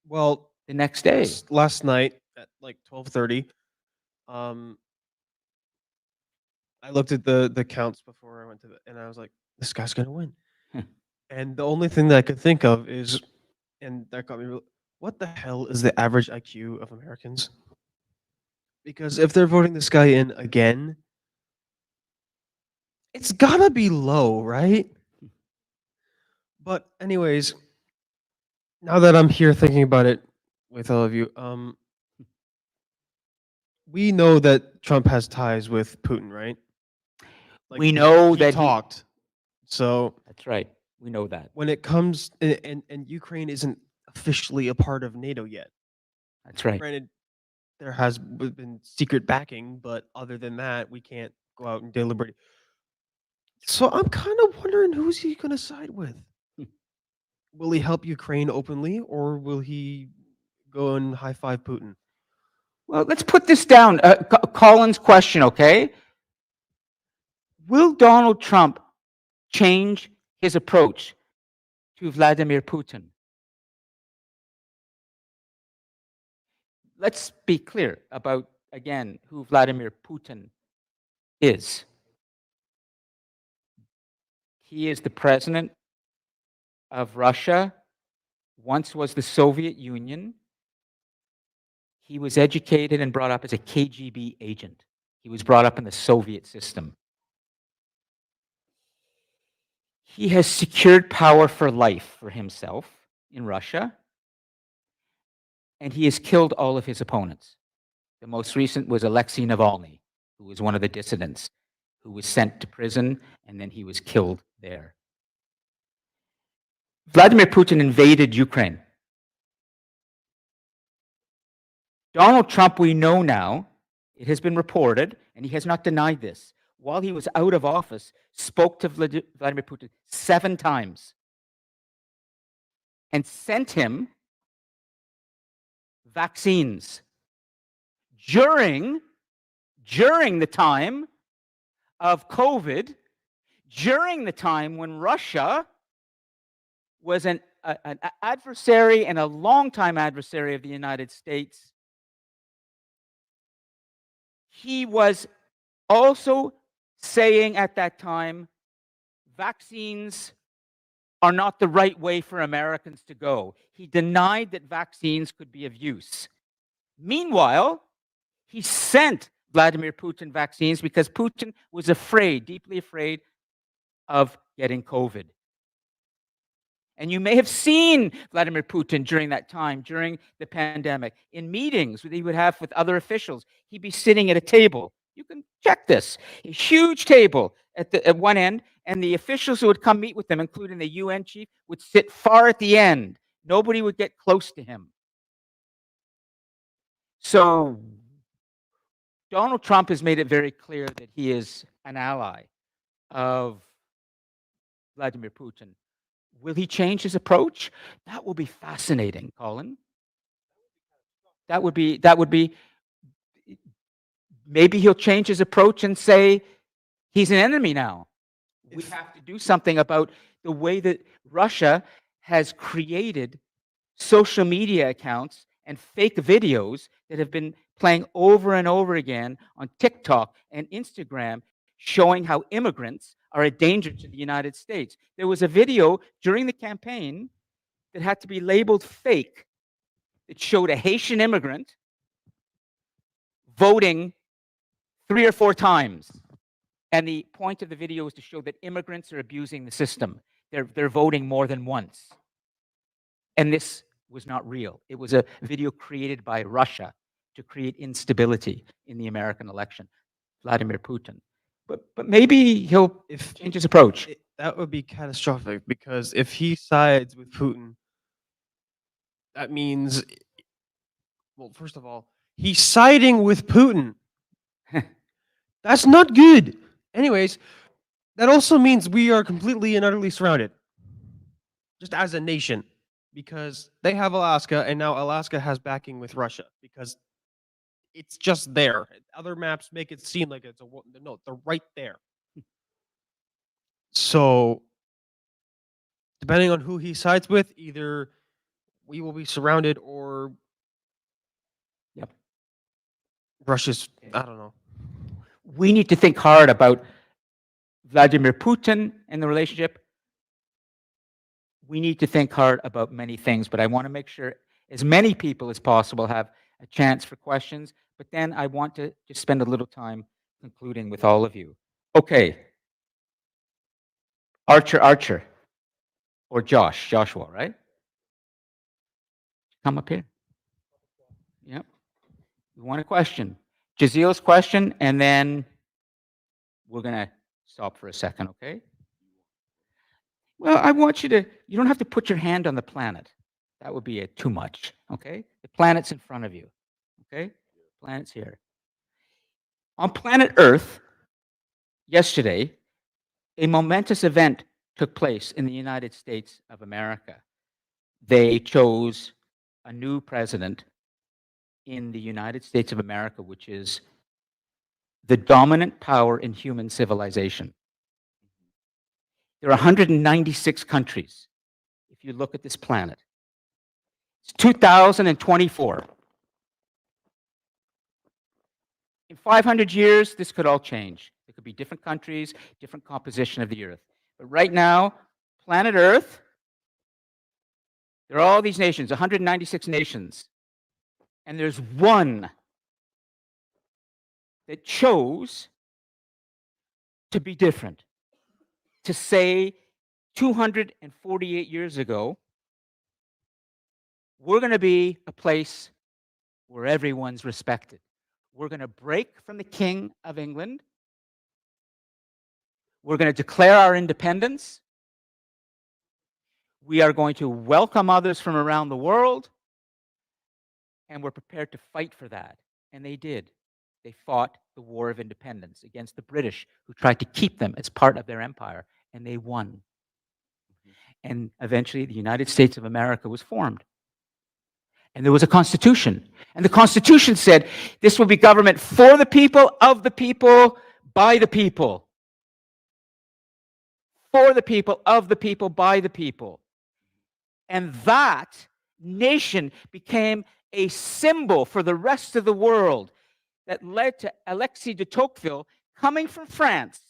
well, the next day? last night at like 12:30, I looked at the counts before I went to and I was like, this guy's gonna win. And the only thing that I could think of is, and that got me real, what the hell is the average IQ of Americans? Because if they're voting this guy in again, it's gotta be low, right? But anyways, now that I'm here thinking about it with all of you, we know that Trump has ties with Putin, right? We know he that he- talked. So That's right. We know that. when it comes and Ukraine isn't officially a part of NATO yet. That's right. Granted, there has been secret backing, but other than that, we can't go out and deliberate. So I'm kind of wondering, who's he going to side with? Will he help Ukraine openly, or will he go and high five Putin? Well, let's put this down. Colin's question, okay? Will Donald Trump change his approach to Vladimir Putin? Let's be clear about, again, who Vladimir Putin is. He is the president of Russia, once was the Soviet Union. He was educated and brought up as a KGB agent. He was brought up in the Soviet system. He has secured power for life for himself in Russia, and he has killed all of his opponents. The most recent was Alexei Navalny, who was one of the dissidents, who was sent to prison, and then he was killed there. Vladimir Putin invaded Ukraine. Donald Trump, we know now, it has been reported, and he has not denied this, while he was out of office, spoke to Vladimir Putin 7 times and sent him vaccines during the time of COVID, during the time when Russia was an an adversary and a longtime adversary of the United States, he was also saying at that time, vaccines are not the right way for Americans to go. He denied that vaccines could be of use. Meanwhile, he sent Vladimir Putin vaccines because Putin was afraid, deeply afraid of getting COVID. And you may have seen Vladimir Putin during that time, during the pandemic, in meetings that he would have with other officials. He'd be sitting at a table. You can check this. A huge table at one end, and the officials who would come meet with him, including the UN chief, would sit far at the end. Nobody would get close to him. So Donald Trump has made it very clear that he is an ally of Vladimir Putin. Will he change his approach? That will be fascinating, Colin. That would be, maybe he'll change his approach and say he's an enemy now. We have to do something about the way that Russia has created social media accounts and fake videos that have been playing over and over again on TikTok and Instagram, showing how immigrants are a danger to the United States. There was a video during the campaign that had to be labeled fake. It showed a Haitian immigrant voting 3 or 4 times. And the point of the video is to show that immigrants are abusing the system. They're voting more than once. And this was not real. It was a video created by Russia to create instability in the American election. Vladimir Putin. But maybe he'll change his approach. That would be catastrophic, because if he sides with Putin, that means, well, first of all, he's siding with Putin. That's not good. Anyways, that also means we are completely and utterly surrounded, just as a nation, because they have Alaska, and now Alaska has backing with Russia, because it's just there. Other maps make it seem like it's no, they're right there. So, depending on who he sides with, either we will be surrounded, or Yep. Russia's, I don't know. We need to think hard about Vladimir Putin and the relationship. We need to think hard about many things, but I want to make sure as many people as possible have a chance for questions. But then I want to just spend a little time concluding with all of you. Okay. Archer, or Joshua, right? Come up here. Yep. We want a question. Jaziel's question, and then we're going to stop for a second, okay? Well, I want you don't have to put your hand on the planet. That would be too much, okay? The planet's in front of you, okay? Planet's here. On planet Earth, yesterday, a momentous event took place in the United States of America. They chose a new president in the United States of America, which is the dominant power in human civilization. There are 196 countries, if you look at this planet. It's 2024. In 500 years, this could all change. There could be different countries, different composition of the Earth. But right now, planet Earth, there are all these nations, 196 nations. And there's one that chose to be different. To say 248 years ago, we're going to be a place where everyone's respected. We're going to break from the King of England. We're going to declare our independence. We are going to welcome others from around the world. And we're prepared to fight for that. And they did. They fought the War of Independence against the British, who tried to keep them as part of their empire. And they won. And eventually, the United States of America was formed. And there was a constitution. And the constitution said, this will be government for the people, of the people, by the people. For the people, of the people, by the people. And that nation became a symbol for the rest of the world that led to Alexis de Tocqueville coming from France,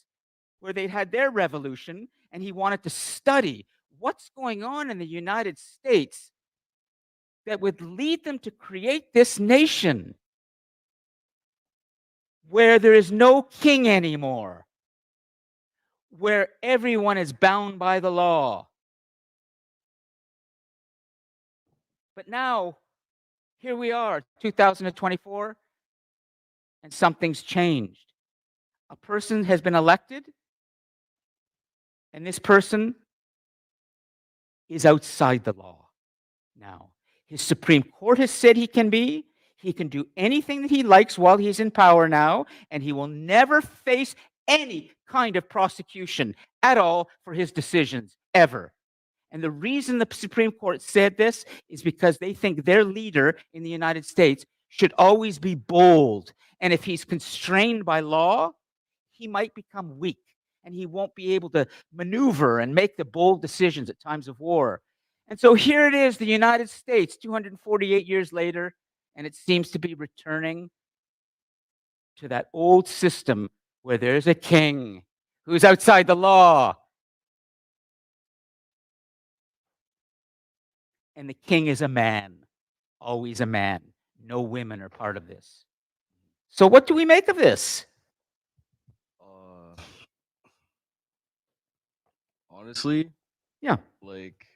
where they'd had their revolution, and he wanted to study what's going on in the United States that would lead them to create this nation where there is no king anymore, where everyone is bound by the law. But now, here we are, 2024, and something's changed. A person has been elected, and this person is outside the law now. His Supreme Court has said he can do anything that he likes while he's in power now, and he will never face any kind of prosecution at all for his decisions, ever. And the reason the Supreme Court said this is because they think their leader in the United States should always be bold. And if he's constrained by law, he might become weak, and he won't be able to maneuver and make the bold decisions at times of war. And so here it is, the United States, 248 years later, and it seems to be returning to that old system where there's a king who's outside the law. And the king is a man, always a man. No women are part of this. So what do we make of this? Honestly, Yeah. like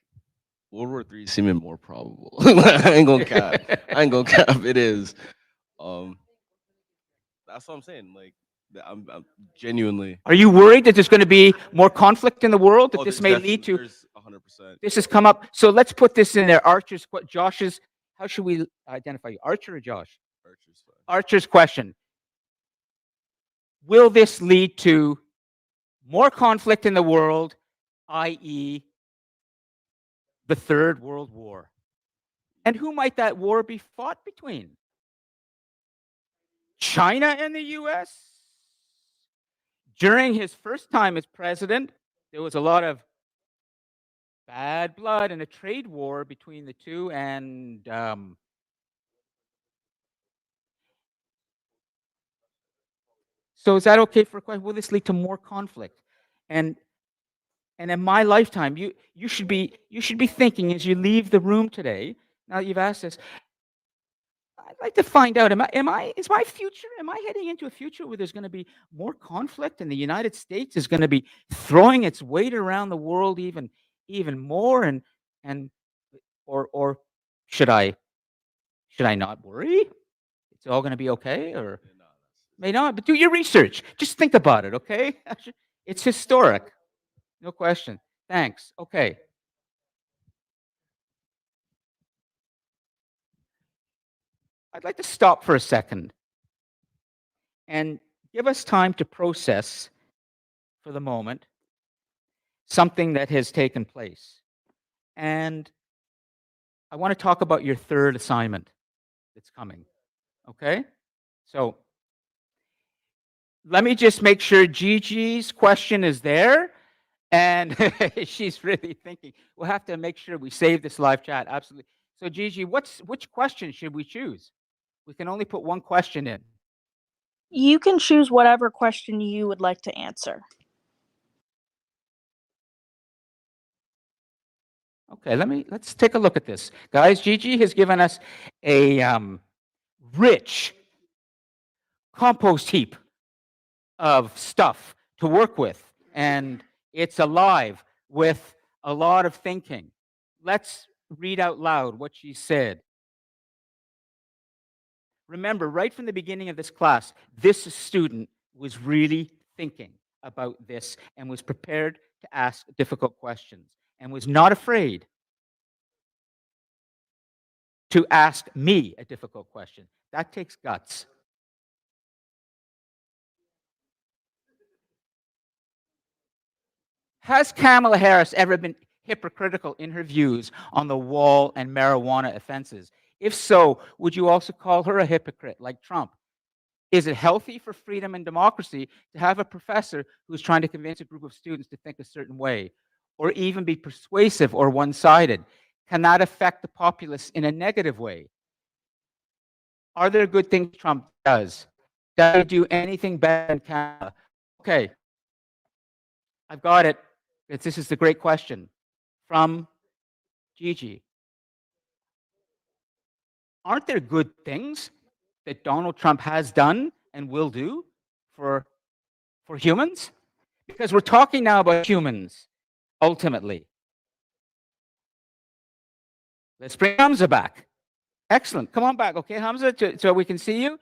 World War III seeming more probable. I ain't gonna cap. I ain't gonna cap. It is. That's what I'm saying. Like, I'm genuinely. Are you worried that there's going to be more conflict in the world, that Oh, this there's may lead to? there's 100%. This has come up. So let's put this in there. Josh's, how should we identify you? Archer or Josh? Archer's fine. Archer's question. Will this lead to more conflict in the world, i.e., the Third World War? And who might that war be fought between? China and the US? During his first time as president, there was a lot of bad blood and a trade war between the two, and so is that okay for a question? Will this lead to more conflict? And in my lifetime, you should be thinking as you leave the room today. Now that you've asked this, I'd like to find out: am I heading into a future where there's going to be more conflict, and the United States is going to be throwing its weight around the world even more, and or should I not worry? It's all going to be okay, or may not. But do your research. Just think about it, okay? It's historic, no question. Thanks. Okay. I'd like to stop for a second and give us time to process, for the moment, something that has taken place. And I want to talk about your third assignment that's coming. Okay? So let me just make sure Gigi's question is there. And she's really thinking. We'll have to make sure we save this live chat. Absolutely. So Gigi, which question should we choose? We can only put one question in. You can choose whatever question you would like to answer. Okay, let's take a look at this. Guys, Gigi has given us a rich compost heap of stuff to work with, and it's alive with a lot of thinking. Let's read out loud what she said. Remember, right from the beginning of this class, this student was really thinking about this and was prepared to ask difficult questions and was not afraid to ask me a difficult question. That takes guts. Has Kamala Harris ever been hypocritical in her views on the wall and marijuana offenses? If so, would you also call her a hypocrite like Trump? Is it healthy for freedom and democracy to have a professor who's trying to convince a group of students to think a certain way, or even be persuasive or one-sided? can that affect the populace in a negative way? Are there good things Trump does? Does he do anything better than Canada? Okay, I've got it. This is the great question from Gigi. Aren't there good things that Donald Trump has done and will do for humans? Because we're talking now about humans, ultimately. Let's bring Hamza back. Excellent. Come on back, okay, Hamza, so we can see you.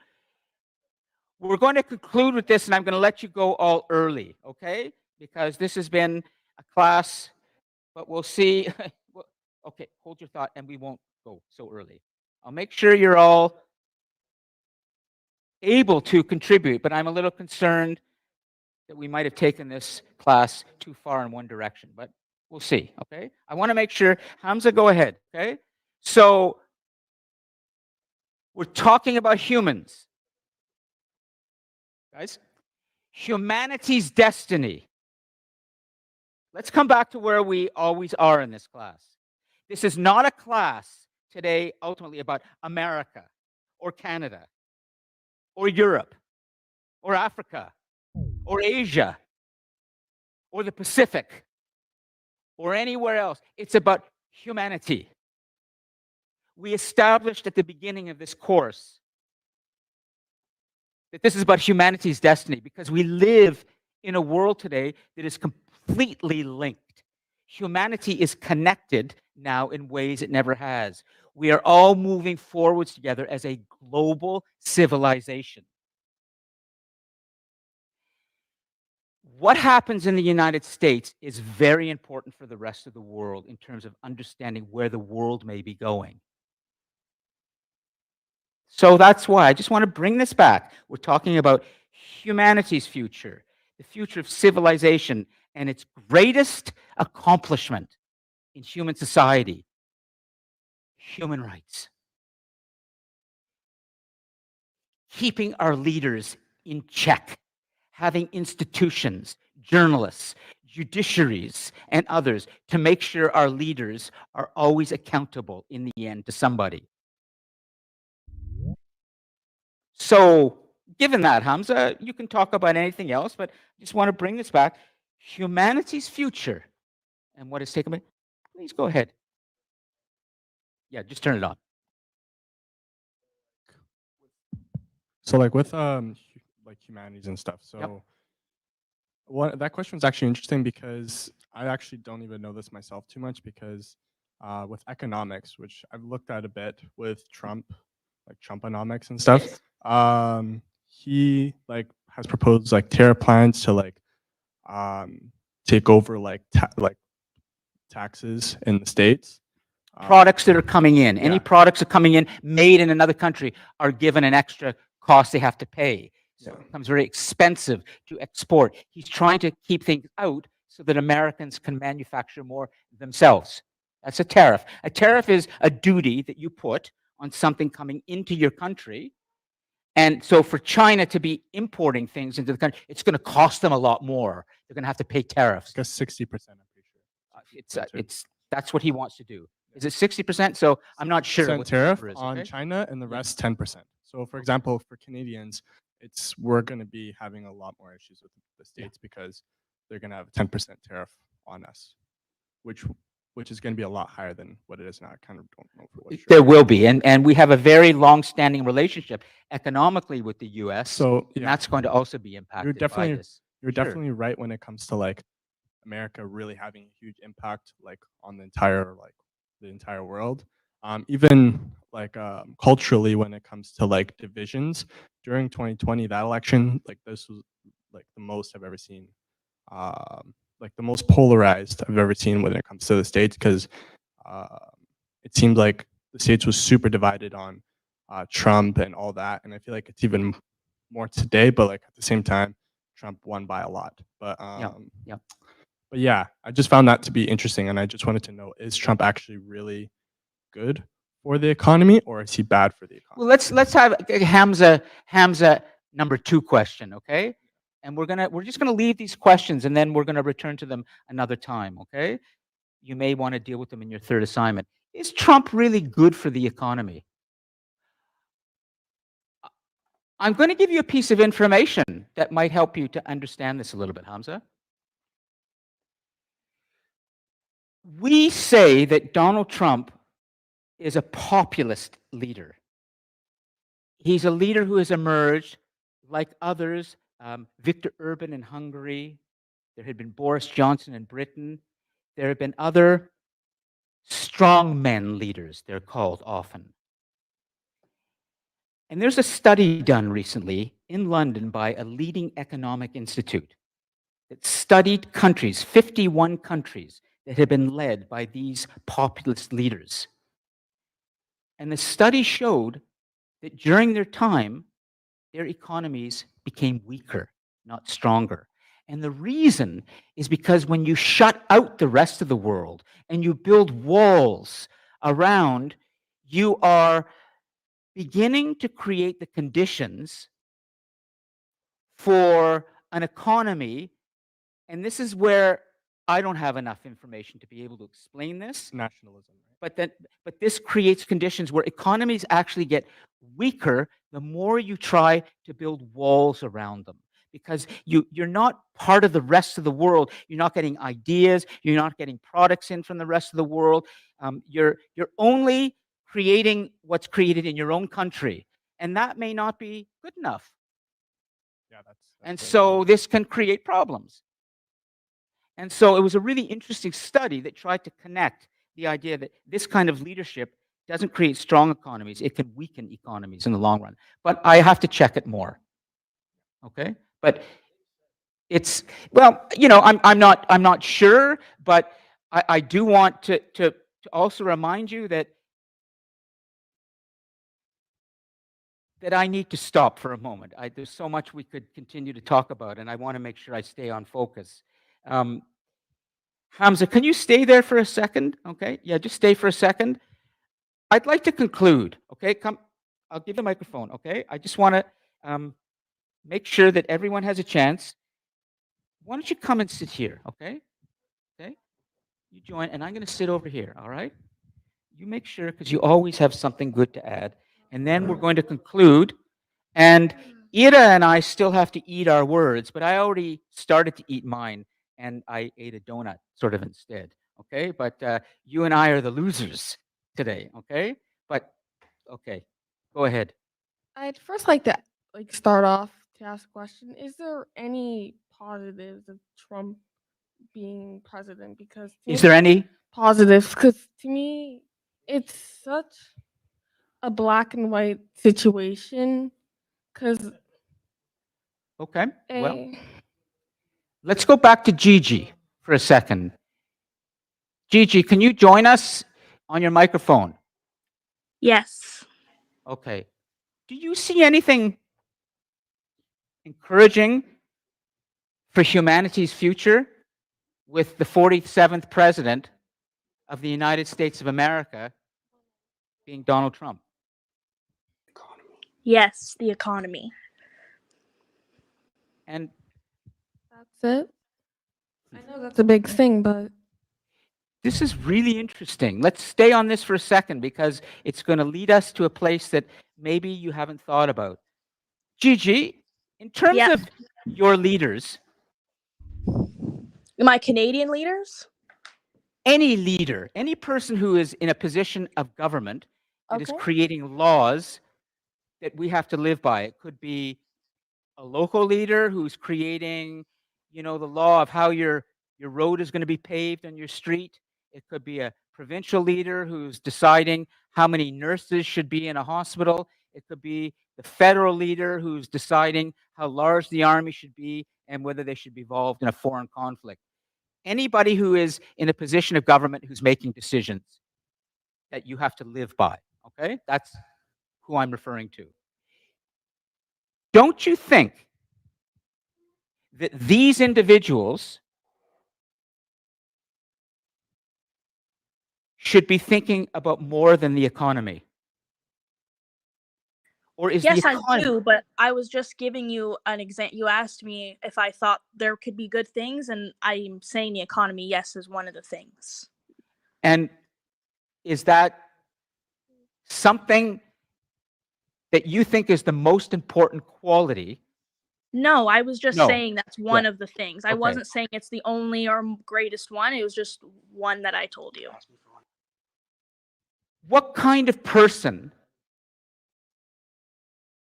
We're going to conclude with this, and I'm going to let you go all early, okay? Because this has been a class, but we'll see. Okay, hold your thought, and we won't go so early. I'll make sure you're all able to contribute, but I'm a little concerned that we might have taken this class too far in one direction, but we'll see, okay? I want to make sure. Hamza, go ahead, okay? So we're talking about humans. Guys, humanity's destiny. Let's come back to where we always are in this class. This is not a class today ultimately about America or Canada or Europe or Africa or Asia or the Pacific or anywhere else. It's about humanity. We established at the beginning of this course that this is about humanity's destiny because we live in a world today that is completely linked. Humanity is connected now in ways it never has. We are all moving forwards together as a global civilization. What happens in the United States is very important for the rest of the world in terms of understanding where the world may be going. So that's why I just want to bring this back. We're talking about humanity's future, the future of civilization, and its greatest accomplishment in human society: human rights. Keeping our leaders in check, having institutions, journalists, judiciaries, and others to make sure our leaders are always accountable in the end to somebody. So, given that, Hamza, you can talk about anything else, but I just want to bring this back. Humanity's future and what is taken by. Please go ahead. Yeah, just turn it on. So like with like humanities and stuff. So that question was actually interesting because I actually don't even know this myself too much because with economics, which I've looked at a bit with Trump, like Trumponomics and stuff. He like has proposed like tariff plans to like take over like taxes in the States. Products that are coming in, any yeah. products that are coming in made in another country are given an extra cost they have to pay. So it becomes very expensive to export. He's trying to keep things out so that Americans can manufacture more themselves. That's a tariff. A tariff is a duty that you put on something coming into your country. And so for China to be importing things into the country, it's going to cost them a lot more. They're going to have to pay tariffs. Like 60%, I'm pretty sure. That's what he wants to do. Is it 60%? So I'm not sure what the tariff number is, on okay? China and the rest 10%. So for example, for Canadians, we're going to be having a lot more issues with the States because they're going to have a 10% tariff on us, which is going to be a lot higher than what it is now. I kind of don't know for what. There will be, and we have a very long-standing relationship economically with the U.S. So and that's going to also be impacted by this. You're definitely right when it comes to like America really having a huge impact like on the entire world. Even like culturally when it comes to like divisions during 2020, that election, like this was like the most I've ever seen, like the most polarized I've ever seen when it comes to the States, because it seemed like the States was super divided on Trump and all that. And I feel like it's even more today, but like at the same time, Trump won by a lot. But But yeah, I just found that to be interesting, and I just wanted to know: is Trump actually really good for the economy, or is he bad for the economy? Well, let's have Hamza number 2 question, okay? And we're just gonna leave these questions, and then we're gonna return to them another time, okay? You may want to deal with them in your third assignment. Is Trump really good for the economy? I'm going to give you a piece of information that might help you to understand this a little bit, Hamza. We say that Donald Trump is a populist leader. He's a leader who has emerged like others, Viktor Orban in Hungary. There had been Boris Johnson in Britain. There have been other strongmen leaders, they're called often. And there's a study done recently in London by a leading economic institute that studied countries, 51 countries, that had been led by these populist leaders. And the study showed that during their time, their economies became weaker, not stronger. And the reason is because when you shut out the rest of the world and you build walls around, you are beginning to create the conditions for an economy. And this is where I don't have enough information to be able to explain this. Nationalism. But this creates conditions where economies actually get weaker the more you try to build walls around them, because you're not part of the rest of the world. You're not getting ideas. You're not getting products in from the rest of the world. You're only creating what's created in your own country, and that may not be good enough. Yeah, that's And very so good. this can create problems. And so it was a really interesting study that tried to connect the idea that this kind of leadership doesn't create strong economies, it can weaken economies in the long run. But I have to check it more. Okay? But it's, well, you know, I'm not sure, but I do want to also remind you that I need to stop for a moment. There's so much we could continue to talk about, and I want to make sure I stay on focus. Hamza, can you stay there for a second? Okay, yeah, just stay for a second. I'd like to conclude. Okay, come. I'll give the microphone. Okay, I just want to make sure that everyone has a chance. Why don't you come and sit here? Okay, okay. You join, and I'm going to sit over here. All right. You make sure, because you always have something good to add, and then we're going to conclude. And Ira and I still have to eat our words, but I already started to eat mine, and I ate a donut sort of instead. Okay, but you and I are the losers today. Okay, but okay, go ahead. I'd first like to start off to ask a question. Is there any positives of Trump being president? Because to Is me, there any? positives? Because to me, it's such a black and white situation. Because Okay, well, a let's go back to Gigi for a second. Gigi, can you join us on your microphone? Yes. Okay. Do you see anything encouraging for humanity's future with the 47th president of the United States of America being Donald Trump? Yes, the economy. And that's it. I know that's a big thing, but this is really interesting. Let's stay on this for a second, because it's going to lead us to a place that maybe you haven't thought about. Gigi, in terms Yep. of your leaders, My Canadian leaders? any leader, any person who is in a position of government that is Okay. creating laws that we have to live by. It could be a local leader who's creating, you know, the law of how your road is going to be paved on your street. It could be a provincial leader who's deciding how many nurses should be in a hospital. It could be the federal leader who's deciding how large the army should be and whether they should be involved in a foreign conflict. Anybody who is in a position of government who's making decisions that you have to live by, okay? That's who I'm referring to. Don't you think that these individuals should be thinking about more than the economy? Or is Yes, the I economy? do, but I was just giving you an example. You asked me if I thought there could be good things, and I'm saying the economy, yes, is one of the things. And is that something that you think is the most important quality? No, I was just No. saying that's one Yeah. of the things. I Okay. wasn't saying it's the only or greatest one. It was just one that I told you. What kind of person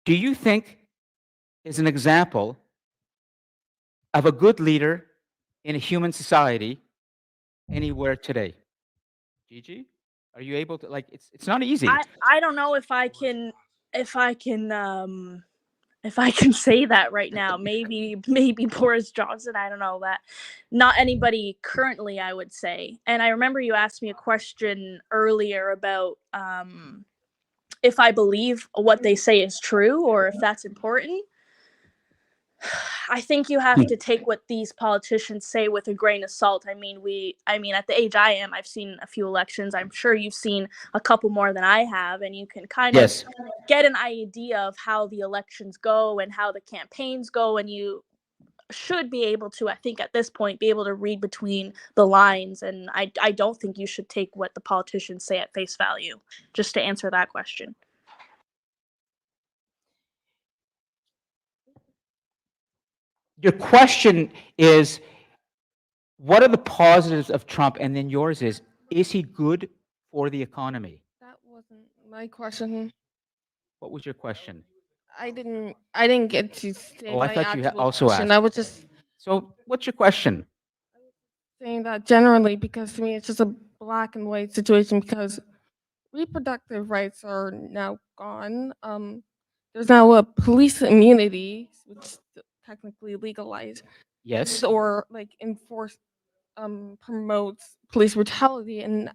do you think is an example of a good leader in a human society anywhere today? Gigi, are you able to, like, it's not easy. I don't know if I can if I can if I can say that right now. Maybe Boris Johnson, I don't know that. Not anybody currently, I would say. And I remember you asked me a question earlier about if I believe what they say is true or if that's important. I think you have to take what these politicians say with a grain of salt. I mean, at the age I am, I've seen a few elections. I'm sure you've seen a couple more than I have, and you can kind Yes. of get an idea of how the elections go and how the campaigns go, and you should be able to, I think at this point, be able to read between the lines. And I don't think you should take what the politicians say at face value, just to answer that question. Your question is, what are the positives of Trump? And then yours is he good for the economy? That wasn't my question. What was your question? I didn't get to say Oh, I my thought you actual also question. asked. I was just So what's your question? saying that generally because to me it's just a black and white situation because reproductive rights are now gone. There's now a police immunity, which is technically legalized, Yes. or like enforce promotes police brutality, and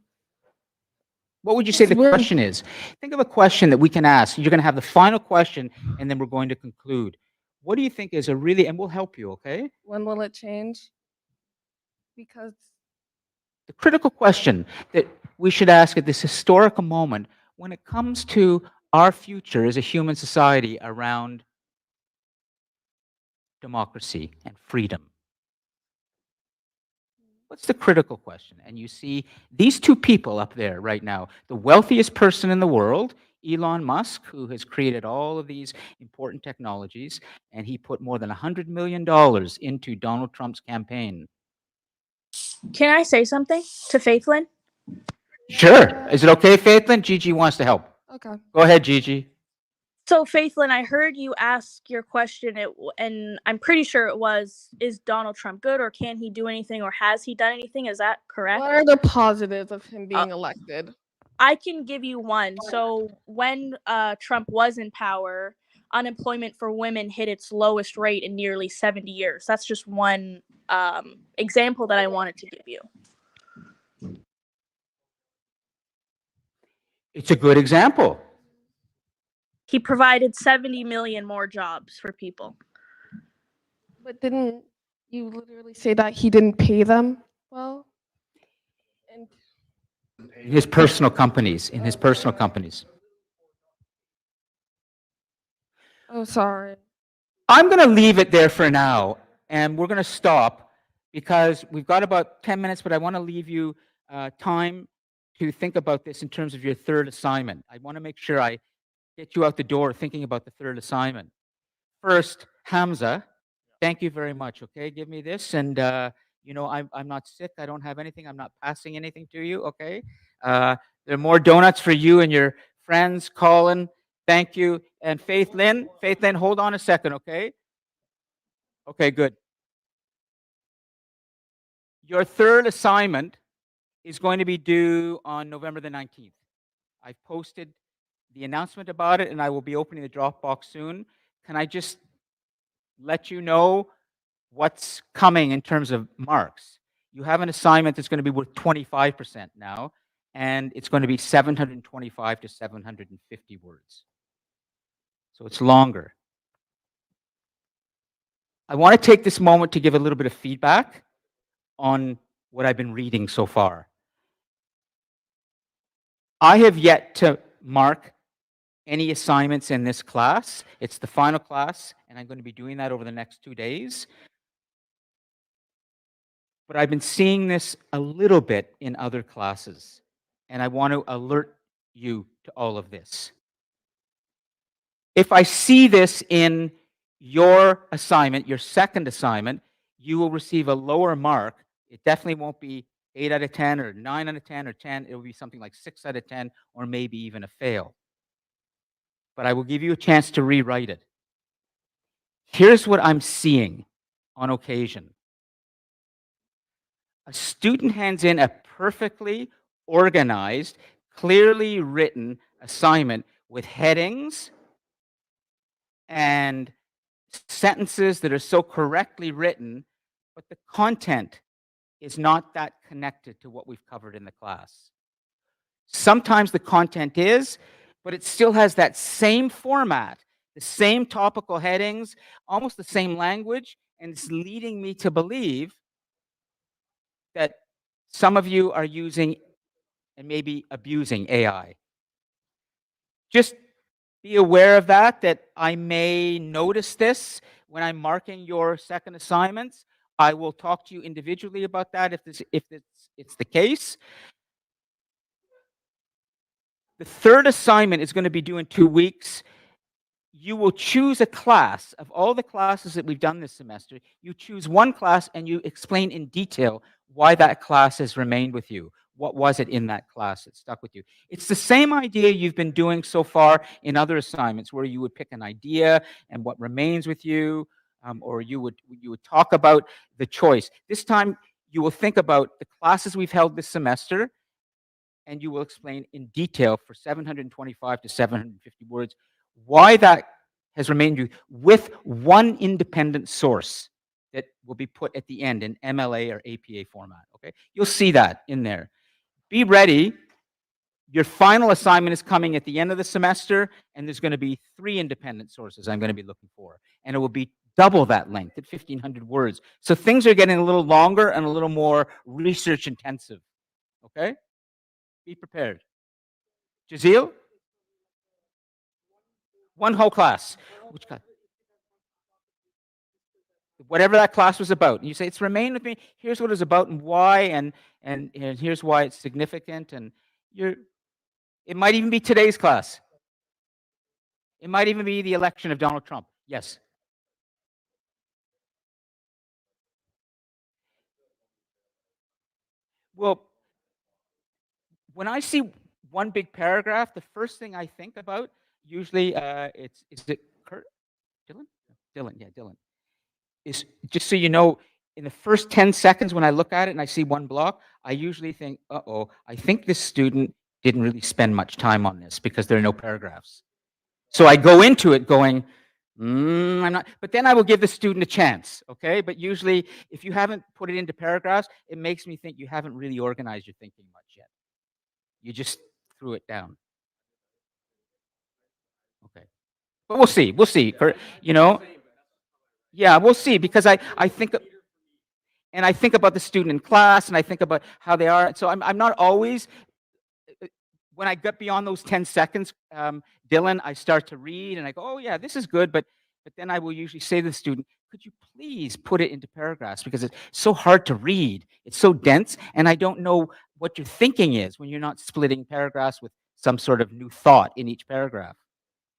What would you say it's the weird. question is? Think of a question that we can ask. You're going to have the final question, and then we're going to conclude. What do you think is a really, and we'll help you, okay? When will it change? Because The critical question that we should ask at this historical moment when it comes to our future as a human society around democracy and freedom. What's the critical question? And you see these two people up there right now, the wealthiest person in the world, Elon Musk, who has created all of these important technologies, and he put more than $100 million into Donald Trump's campaign. Can I say something to Faithlin? Sure. Is it okay, Faithlin? Gigi wants to help. okay. Go ahead, Gigi. So, Faithlin, I heard you ask your question, and I'm pretty sure it was, is Donald Trump good, or can he do anything, or has he done anything? Is that correct? What are the positives of him being elected? I can give you one. So, when Trump was in power, unemployment for women hit its lowest rate in nearly 70 years. That's just one example that I wanted to give you. It's a good example. He provided 70 million more jobs for people. But didn't you literally say that he didn't pay them well? And In his personal companies, oh, sorry. I'm going to leave it there for now, and we're going to stop because we've got about 10 minutes, but I want to leave you time to think about this in terms of your third assignment. I want to make sure I get you out the door thinking about the third assignment. First, Hamza, thank you very much, okay? Give me this, and I'm not sick. I don't have anything. I'm not passing anything to you, okay? There are more donuts for you and your friends. Colin, thank you. And Faithlin, hold on a second, okay? Okay, good. Your third assignment is going to be due on November the 19th. I've posted the announcement about it, and I will be opening the Dropbox soon. Can I just let you know what's coming in terms of marks? You have an assignment that's going to be worth 25% now, and it's going to be 725 to 750 words. So it's longer. I want to take this moment to give a little bit of feedback on what I've been reading so far. I have yet to mark any assignments in this class. It's the final class, and I'm going to be doing that over the next 2 days. But I've been seeing this a little bit in other classes. and I want to alert you to all of this. If I see this in your assignment, your second assignment, you will receive a lower mark. It definitely won't be 8 out of 10 or 9 out of 10 or 10. It will be something like 6 out of 10 or maybe even a fail. But I will give you a chance to rewrite it. Here's what I'm seeing on occasion. A student hands in a perfectly organized, clearly written assignment with headings and sentences that are so correctly written, but the content is not that connected to what we've covered in the class. Sometimes the content is, but it still has that same format, the same topical headings, almost the same language, and it's leading me to believe that some of you are using and maybe abusing AI. Just be aware of that I may notice this when I'm marking your second assignments. I will talk to you individually about that if it's the case. The third assignment is going to be due in 2 weeks. You will choose a class. Of all the classes that we've done this semester, you choose one class and you explain in detail why that class has remained with you. What was it in that class that stuck with you? It's the same idea you've been doing so far in other assignments, where you would pick an idea and what remains with you, or you would talk about the choice. This time, you will think about the classes we've held this semester, and you will explain in detail for 725 to 750 words why that has remained you, with one independent source that will be put at the end in MLA or APA format. Okay, you'll see that in there. Be ready. Your final assignment is coming at the end of the semester, and there's going to be 3 independent sources I'm going to be looking for, and it will be double that length at 1,500 words. So things are getting a little longer and a little more research intensive. Okay, be prepared. Jazeel? One whole class. Which class? Whatever that class was about. And you say, it's remained with me. Here's what it's about and why, and here's why it's significant. And it might even be today's class. It might even be the election of Donald Trump. Yes. Well, when I see one big paragraph, the first thing I think about, usually is it Kurt? Dylan? Dylan, yeah, Dylan. Is, just so you know, in the first 10 seconds when I look at it and I see one block, I usually think, uh-oh, I think this student didn't really spend much time on this because there are no paragraphs. So I go into it going, I'm not, but then I will give the student a chance, okay? But usually, if you haven't put it into paragraphs, it makes me think you haven't really organized your thinking much yet. You just threw it down. Okay. But we'll see, you know? Yeah, we'll see, because I think, and I think about the student in class, and I think about how they are. So I'm not always, when I get beyond those 10 seconds, Dylan, I start to read and I go, oh yeah, this is good. But then I will usually say to the student, could you please put it into paragraphs, because it's so hard to read. It's so dense, and I don't know what your thinking is when you're not splitting paragraphs with some sort of new thought in each paragraph.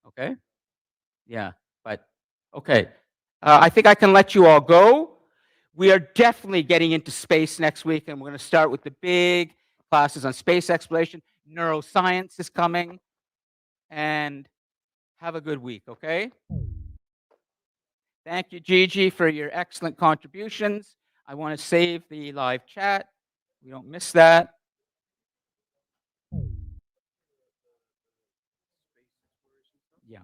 Okay? Yeah, but okay. I think I can let you all go. We are definitely getting into space next week, and we're going to start with the big classes on space exploration. Neuroscience is coming, and have a good week, okay? Thank you, Gigi, for your excellent contributions. I want to save the live chat. We don't miss that. Yeah.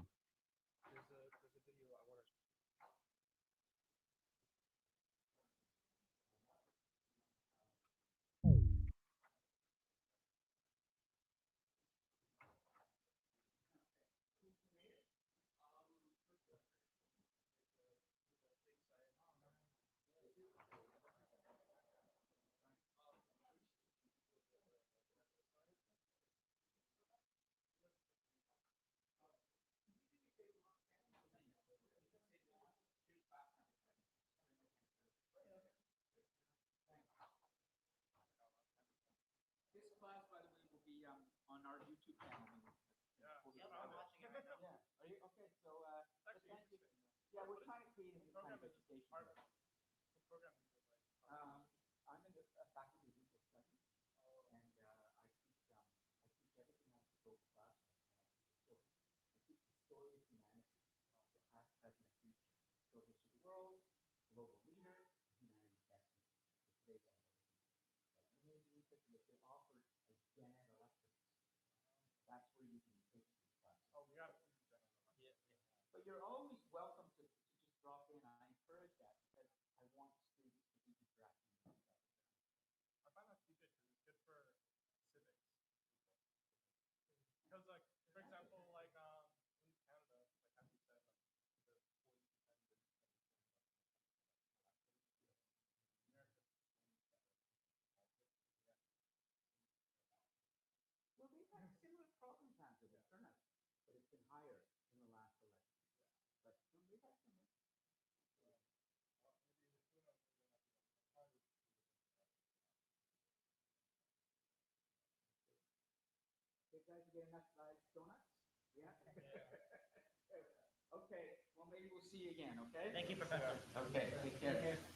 Are you okay? So, thank you. Yeah, we're trying to create a new kind of education. I'm in the faculty of legal studies, and I teach everything on the global classroom. I teach the story of humanity, the past, present, and future. Story of the world, global leader, humanity's destiny. Today's if they offered a Gen Ed elective, that's where you can take these classes. Oh, we got to. Yeah. But you're always welcome to just drop in. I encourage that because I want students to be interacting with each other. I find that to be good because it's good for civics. Because, like, for example, like in Canada, like as you said, like the police defenders Well, they've had similar problems after the turnout, but it's been higher in the last election. But they've had similar. You guys get enough donuts? Yeah? Okay, well, maybe we'll see you again, okay? Thank you, Professor. Okay, take care.